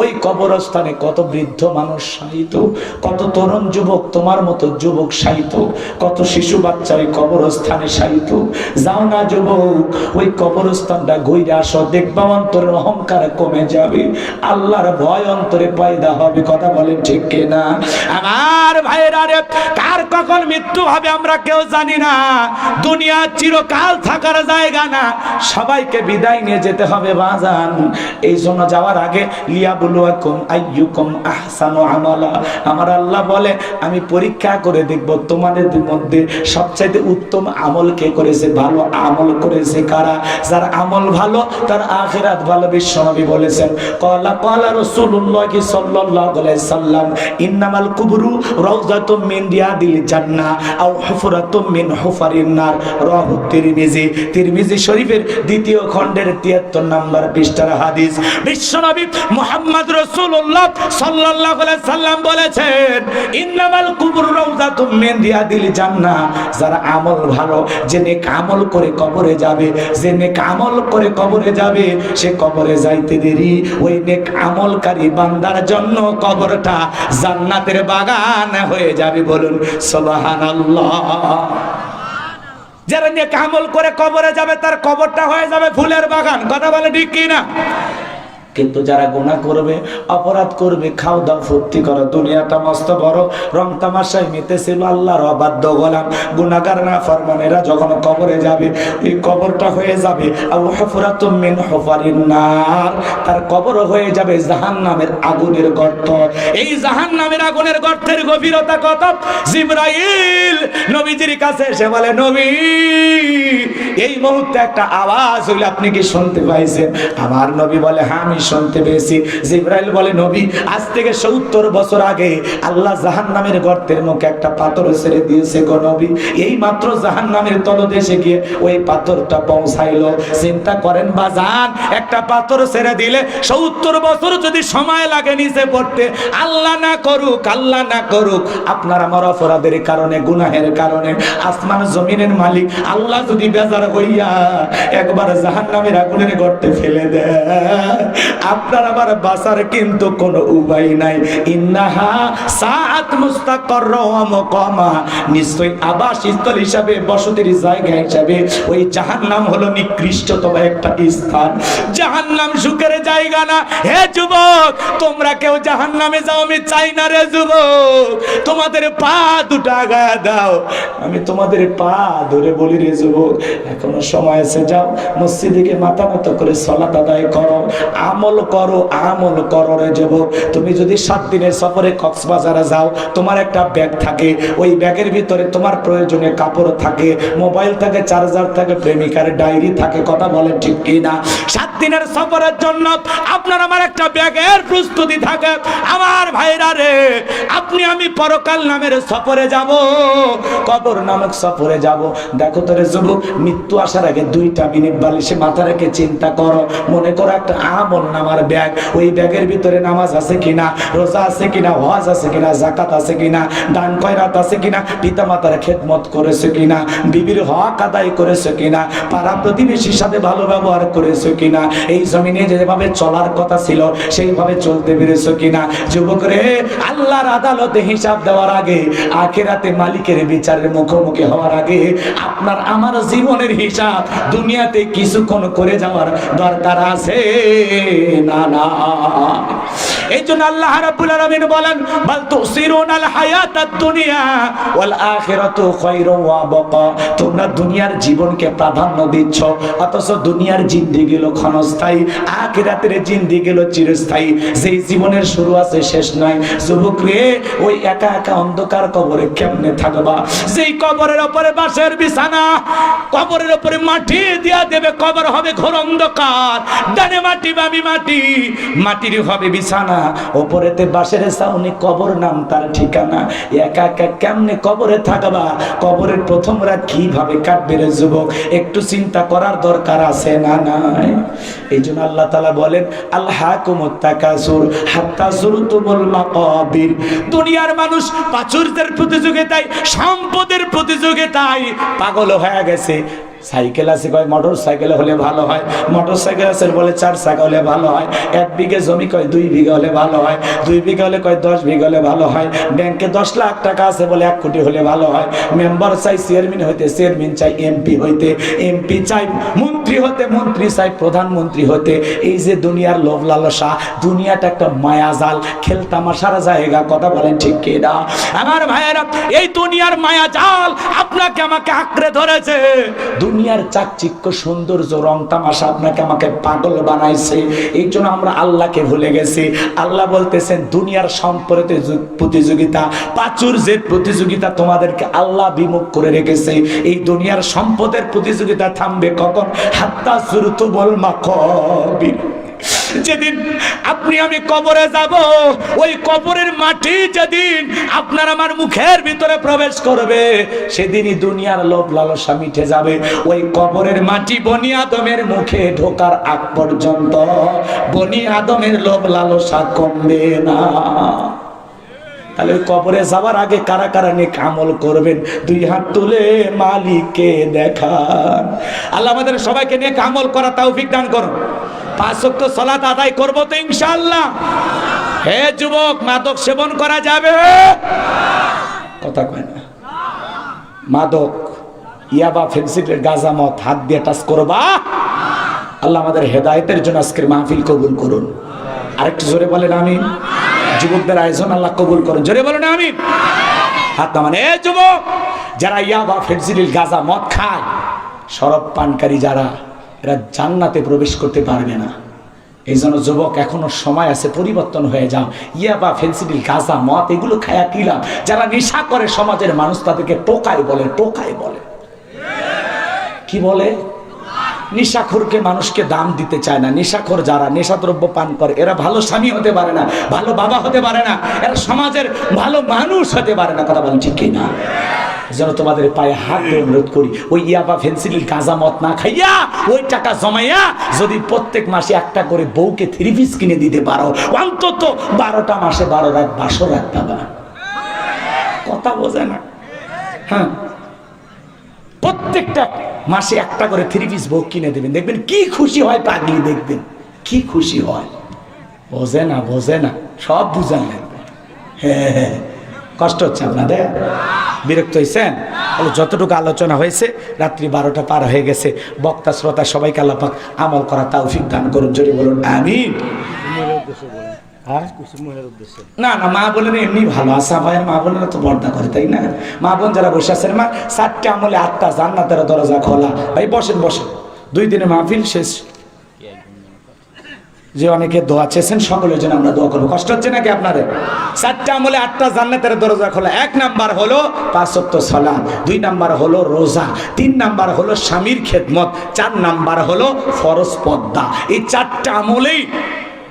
ওই কবরস্থানে কত বৃদ্ধ মানুষ শায়িত, কত তরুণ যুবক তোমার মতো যুবক শায়িত, কত শিশু বাচ্চা ওই কবরস্থানে শায়িত। যাও না যুবক ওই কবরস্থানটা ঘুরে আসো, দেখবা অন্তরের অহংকার কমে যাবে, আল্লাহর ভয় অন্তরে পয়দা হবে। কথা বলেন ঠিক কিনা? আমার ভাইরা রে, কার কখন মৃত্যু হবে আমরা কেউ জানি না। দুনিয়া চিরকাল থাকার জায়গা না, সবাইকে বিদায় নিয়ে যেতে হবে বাজান। এই জন্য যাওয়ার আগে লিয়াবুলুয়াকুম আইয়ুকুম আহসানু আমালা, আমার আল্লাহ বলে আমি পরীক্ষা করে দেখব তোমাদের মধ্যে সবচেয়ে উত্তম আমল কে করেছে, ভালো আমল করেছে কারা। যার আমল ভালো তার আখিরাত ভালো। বিশ্বনবী বলেছেন ক্বালা রাসূলুল্লাহ সাল্লাল্লাহু আলাইহি সাল্লাম ইন্নামাল কুবরু রাউযাতুম মিন রিয়াদিল জান্নাহ আও হুফরাতুম মিন হুফারিন নার। রাহু তিরমিজি শরীফের দ্বিতীয় খণ্ডের 73 নম্বর পৃষ্ঠার হাদিস। বিশ্বনবী মুহাম্মদ রাসূলুল্লাহ সাল্লাল্লাহু আলাইহি সাল্লাম বলেছেন ইন্নামাল কুবরু রাউযাতুম মিন রিয়াদিল জান্নাহ। যারা আমল ভালো, যে নেক আমল করে কবরে যাবে, যে নেক আমল করে কবরে যাবে, সে কবরে যাইতে দেরি ওই নেক আমলকারী বান্দার জন্য কবরটা জান্নাতের বাগান হয়ে যাবে। বলুন সুবহানাল্লাহ। যারা নেক আমল করে কবরে যাবে তার কবরটা হয়ে যাবে ফুলের বাগান। কথা বলে ঠিক কি না? কিন্তু যারা গুনাহ করবে, অপরাধ করবে, খাও দাও ফুর্তি করো, দুনিয়াটা মস্ত বড় রং তামাশায় মেতেছিল, আল্লাহর অবাধ্য গোলাম গুনাহগার নাফরমানেরা যখন কবরে যাবে, ওই কবরটা হয়ে যাবে আও হুফরাতুম মিন হুফারিন নার, তার কবর হয়ে যাবে জাহান্নামের আগুনের গর্ত। এই জাহান্নামের আগুনের গর্তের গভীরতা কত? জিবরাইল নবীজির কাছে এসে বলে নবী এই মুহূর্তে একটা আওয়াজ হইল, আপনি কি শুনতে পাইছেন? আমার নবী বলে হ্যাঁ আমি শুনতে পেয়েছি। জিবরাইল বলে নবী আজ থেকে 70 বছর আগে আল্লাহ জাহান্নামের গর্তের মুখে একটা পাথর ছেড়ে দিয়েছে গো নবী, এই মাত্র জাহান্নামের তলদেশে গিয়ে ওই পাথরটা পৌঁছাইলো। চিন্তা করেন বাজান, একটা পাথর ছেড়ে দিলে 70 বছর যদি সময় লাগে নিচে পড়তে, আল্লাহ না করুক, আল্লাহ না করুক আপনার আমার অপরাধের কারণে, গুনাহের কারণে আসমান জমিনের মালিক আল্লাহ যদি বেজার হইয়া একবার জাহান্নামের আগুনের গর্তে ফেলে দেয়, আপনার আবার বাঁচার কিন্তু কোনো উপায় নাই। ইন্নাহা সাআত মুস্তাকার ওয়া মুকামা, নিশ্চয়ই আবাসস্থল হিসাবে, বসতির জায়গা হিসাবে ওই জাহান্নাম হলো নিকৃষ্টতম একটা স্থান। জাহান্নাম সুখের জায়গা না। হে যুবক, তোমরা কেউ জাহান্নামে যাও আমি চাই না রে যুবক, তোমাদের পা দুটো আগায়া দাও, আমি তোমাদের পা ধরে বলি রে যুবক এখনো সময় আছে, যাও মসজিদে গিয়ে মাথা মতো করে সালাত আদায় করো, আমল করো, আমল করো রে যুবক। তুমি যদি 7 দিনের সফরে কক্সবাজারে যাও, তোমার একটা ব্যাগ থাকে, ওই ব্যাগের ভিতরে তোমার প্রয়োজনীয় কাপড় থাকে, মোবাইল থাকে, চার্জার থাকে, প্রেমিকার ডায়েরি থাকে। কথা বলেন ঠিক কি না? 7 দিনের সফরের জন্য আপনার আমার একটা ব্যাগের প্রস্তুতি থাকে। আমার ভাইরা রে, আপনি আমি পরকাল নামের সফরে যাব, কবর নামক সফরে যাব। দেখো তোরে যুবক, মৃত্যু আসার আগে 2টা মিনিট বালিশে মাথা রেখে চিন্তা করো, মনে করো একটা আমল নামার ব্যাগ, ওই ব্যাগের ভিতরে নামাজ আছে কিনা, রোজা আছে কিনা, হজ আছে কিনা, যাকাত আছে কিনা, দান খয়রাত আছে কিনা, পিতামাতার খেদমত করেছো কিনা, বিবির হক আদায় করেছো কিনা, পাড়া প্রতিবেশীর সাথে ভালো ব্যবহার করেছো কিনা, এই জমিনে যেভাবে চলার কথা ছিল সেইভাবে চলতে পেরেছো কিনা। যুবক রে, আল্লাহর আদালতে হিসাব দেওয়ার আগে, আখিরাতে মালিকের বিচারের মুখোমুখি হওয়ার আগে আপনার আমার জীবনের হিসাব দুনিয়াতে কিছুক্ষণ করে যাওয়ার দরকার আছে না না। এই জন্য আল্লাহ রাব্বুল আলামিন বলেন বাল তুসিরুনাল হায়াতাদ দুনিয়া ওয়াল আখিরাতু খায়রুন ওয়া বাকা, তোমরা দুনিয়ার জীবনকে প্রাধান্য দিচ্ছ, অথচ দুনিয়ার জিন্দেগি হলো ক্ষণস্থায়ী, আখিরাতের জিন্দেগি হলো চিরস্থায়ী। যেই জীবনের শুরু আছে শেষ নাই। যুবক রে, ওই একা একা অন্ধকার কবরে কেমনে থাকবা? যেই কবরের উপরে বাঁশের বিছানা, কবরের উপরে মাটি দিয়া দেবে, কবর হবে ঘোর অন্ধকার, ডানে মাটি বামে মাটি, মাটির হবে বিছানা, ওপরেতে বাঁশের ছাউনি, কবর নাম তার ঠিকানা। একা একা কেমনে কবরে থাকবা, কবরের প্রথম রাত কিভাবে কাটবে রে যুবক, একটু চিন্তা করার দরকার আছে না নাই? এই জন্য আল্লাহ তাআলা বলেন আলহাকুমুত তাকাসুর হাত্তা যুরতুমুল মাকাবির। দুনিয়ার মানুষ প্রাচুর্যের প্রতিযোগিতায়, সম্পদের প্রতিযোগিতায় পাগল হয়ে গেছে। সাইকেল আছে কয় মোটর সাইকেল হলে ভালো হয়, মোটর সাইকেল আছে বলে 4 চাকা হলে ভালো হয়, 1 বিঘা জমি কয় 2 বিঘা হলে ভালো হয়, 2 বিঘা হলে কয় 10 বিঘা হলে ভালো হয়, ব্যাংকে 10 লাখ টাকা আছে বলে 1 কোটি হলে ভালো হয়, মেম্বার চাই চেয়ারম্যান হইতে, চেয়ারম্যান চাই এমপি হইতে, এমপি চাই মন্ত্রী হতে, মন্ত্রী চাই প্রধানমন্ত্রী হতে। এই যে দুনিয়ার লোভ লালসা, দুনিয়াটা একটা মায়াজাল, খেলতামাশার জায়গা। কথা বলেন ঠিক কি না আমার ভাইয়েরা? এই দুনিয়ার মায়াজাল আপনাকে আমাকে আঁকড়ে ধরেছে। দুনিয়ার চাকচিক্য, সৌন্দর্য, রং তামাশা আপনাকে আমাকে পাগল বানাইছে। এই জন্য আমরা আল্লাহকে ভুলে গেছি। আল্লাহ বলতেছেন দুনিয়ার সম্পর্কে প্রতিযোগিতা, প্রাচুর্যের প্রতিযোগিতা তোমাদেরকে আল্লাহ বিমুখ করে রেখেছে। এই দুনিয়ার সম্পদের প্রতিযোগিতা থামবে কখন? হাত্তা যুরতুমুল মাকাবির। যেদিন আপনি আমি কবরে যাব, ওই কবরের মাটি যেদিন আপনার আমার মুখের ভিতরে প্রবেশ করবে, সেদিনই দুনিয়ার লোভ লালসা মিটে যাবে। ওই কবরের মাটি বনি আদমের মুখে ঢোকার আগ পর্যন্ত বনি আদমের লোভ লালসা কমবে না। তাহলে ওই কবরে যাওয়ার আগে কারা কারা নেক আমল করবেন? 2 হাত তুলে মালিককে দেখান। আল্লাহ আমাদের সবাইকে নেক আমল করা তৌফিক দান করুন। 5 ওয়াক্ত সালাত আদায় করব তো ইনশাআল্লাহ। হে যুবক, মাদক সেবন করা যাবে? কথা কয় না। মাদক, ইয়াবা, ফেন্সিলের, গাঁজা, মদ হাত দিয়ে টাচ করবা? আল্লাহ আমাদের হেদায়েতের জন্য আজকের মাহফিল কবুল করুন। আরেকটু জোরে বলেন আমিন। যুবকদের আয়োজন আল্লাহ কবুল করুন, জোরে বলেন আমিন। হাত নামান। এ যুবক, যারা ইয়াবা, ফেন্সিল, গাঁজা, মদ খায়, শরাব পানকারী যারা, এরা জান্নাতে প্রবেশ করতে পারবে না। এই জন্য যুবক, এখনো সময় আছে, পরিবর্তন হয়ে যাও। ইয়াবা, ফেন্সিল, গাঁজা, মদ এগুলো খায়া কি লাভ? যারা নেশা করে সমাজের মানুষ তাদেরকে টোকাই বলে, টোকাই বলে। কি বলে? নেশাখোরকে মানুষকে দাম দিতে চায় না। নেশাখোর যারা নেশাদ্রব্য পান করে, এরা ভালো স্বামী হতে পারে না, ভালো বাবা হতে পারে না, এরা সমাজের ভালো মানুষ হতে পারে না। কথা বলেন ঠিক কিনা? যেন তোমাদের পায়ে হাত দিয়ে অনুরোধ করি, ওই ইয়াবা, ফেন্সিল, গাঁজা, মদ না খাইয়া ওই টাকা জমাইয়া যদি প্রত্যেক মাসে একটা করে বউকে 3 পিস কিনে দিতে পারো, অন্তত 12টা মাসে 12 রাত বাসর রাখতে পারো। কথা বোঝে না? হ্যাঁ, প্রত্যেকটা মাসে একটা করে 3 পিস বউ কিনে দেবেন, দেখবেন কি খুশি হয় পাগলি, দেখবেন কি খুশি হয়। বোঝে না, বোঝে না, সব বুঝান লাগবে। হ্যাঁ হ্যাঁ, কষ্ট হচ্ছে আপনাদের? বিরক্ত হয়েছেন? যতটুকু আলোচনা হয়েছে, রাত্রি 12টা পার হয়ে গেছে। বক্তা শ্রোতা সবাইকে আল্লাহ পাক আমল করা তৌফিক দান করুন, জোরে বলুন আমিন। না না, মা বোনের এমনি ভালো আসা ভাই, মা বোনেরা তো পর্দা করে, তাই না? মা বোন যারা বসে আছেন, মা 4টে আমলে 8টা জান্নাতের দরজা খোলা। ভাই বসেন বসেন, 2 দিনের মাহফিল শেষ। যে অনেকে দোয়া চেয়েছেন, সকলের জন্য আমরা দোয়া করবো। কষ্ট হচ্ছে নাকি আপনাদের? 4টে আমলে 8টা জান্নাতের দরজা খোলা। 1 নাম্বার হলো 5 ওয়াক্ত সালাত, 2 নাম্বার হলো রোজা, 3 নাম্বার হলো স্বামীর খেদমত, 4 নাম্বার হলো ফরজ পর্দা। এই 4টা আমলেই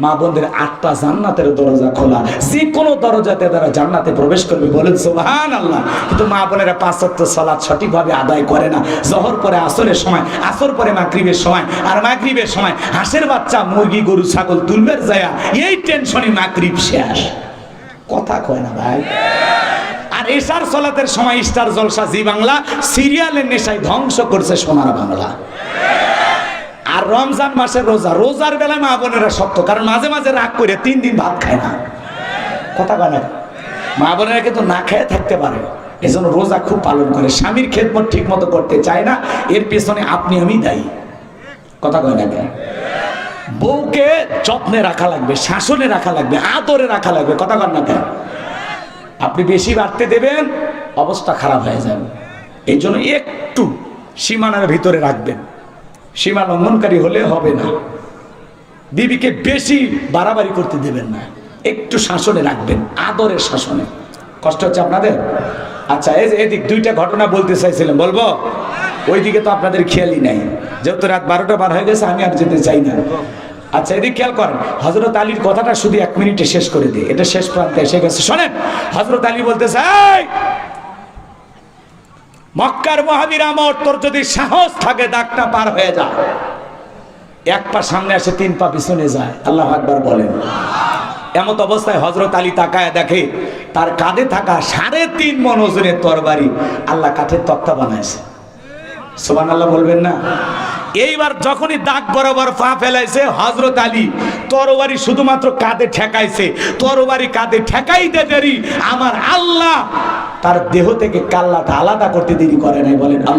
মা বোনদের 8টা জান্নাতের দরজা খোলা। যে কোনো দরজাতে তারা জান্নাতে প্রবেশ করবে, বলেন সুবহানাল্লাহ। কিন্তু মা বোনেরা 5 ওয়াক্ত সালাত সঠিকভাবে আদায় করে না। জোহর পরে আসরের সময়, আসর পরে মাগরিবের সময়, আর মাগরিবের সময় হাঁসের বাচ্চা, মুরগি, গরু, ছাগল তুলবের যায়, এই টেনশনে মাগরিব শেষ। কথা কয় না ভাই? আর এশার সালাতের সময় স্টার জলসা, জি বাংলা সিরিয়ালের নেশায় ধ্বংস করছে সোনার বাংলা। আর রমজান মাসের রোজা, রোজার বেলায় মা বোনেরা শক্ত, কারণ মাঝে মাঝে রাগ করে 3 দিন ভাত খায় না। কথা কয় না? মা বোনেরা কিন্তু না খেয়ে থাকতে পারে, এজন্য রোজা খুব পালন করে, স্বামীর খেদমত ঠিক মতো করতে চায় না। এর পেছনে আপনি আমি দায়ী। কথা কয় না? বউকে যত্নে রাখা লাগবে, শাসনে রাখা লাগবে, আদরে রাখা লাগবে। কথা কয় না? আপনি বেশি বাড়তে দেবেন, অবস্থা খারাপ হয়ে যাবে। এই জন্য একটু সীমানার ভিতরে রাখবেন। সীমা লঙ্ঘনকারী হলে হবে না। বিবিকে বেশি বাড়াবাড়ি করতে দেবেন না, একটু শাসনে রাখবেন, আদরের শাসনে। কষ্ট হচ্ছে আপনাদের? আচ্ছা, এই যে এদিক 2টা ঘটনা বলতে চাইছিলাম, বলবো? ওইদিকে তো আপনাদের খেয়ালই নাই, যেহেতু রাত 12টা পার হয়ে গেছে, আমি আর যেতে চাই না। আচ্ছা, এদিকে খেয়াল করেন, হযরত আলীর কথাটা শুধু 1 মিনিটে শেষ করে দিই, এটা শেষ প্রান্তে এসে গেছে। শোনেন, হযরত আলী বলতেছে, এই মক্কার মুহাজির আমর, তোর যদি সাহস থাকে দাগটা পার হয়ে যা। 1 পা সামনে আসে, 3 পা পিছনে যায়। আল্লাহু আকবার বলেন। এমত অবস্থায় হযরত আলী তাকায় দেখে তার কাঁধে থাকা 3.5 মণ ওজনের তরবারি আল্লাহ কাঠের তক্তা বানাইছে। সুবহানাল্লাহ বলবেন না? এইবার যখনই দাগ বরাবর পা ফেলাইছে, হযরত আলী তরবারি শুধুমাত্র কাঁধে ঠেকাইছে। তরবারি কাঁধে ঠেকাইতে দেরি আমার আল্লাহ তার দেহ থেকে কাল্লাটা আলাদা করতে দেরি করে নাই। বলেন আল্লাহ।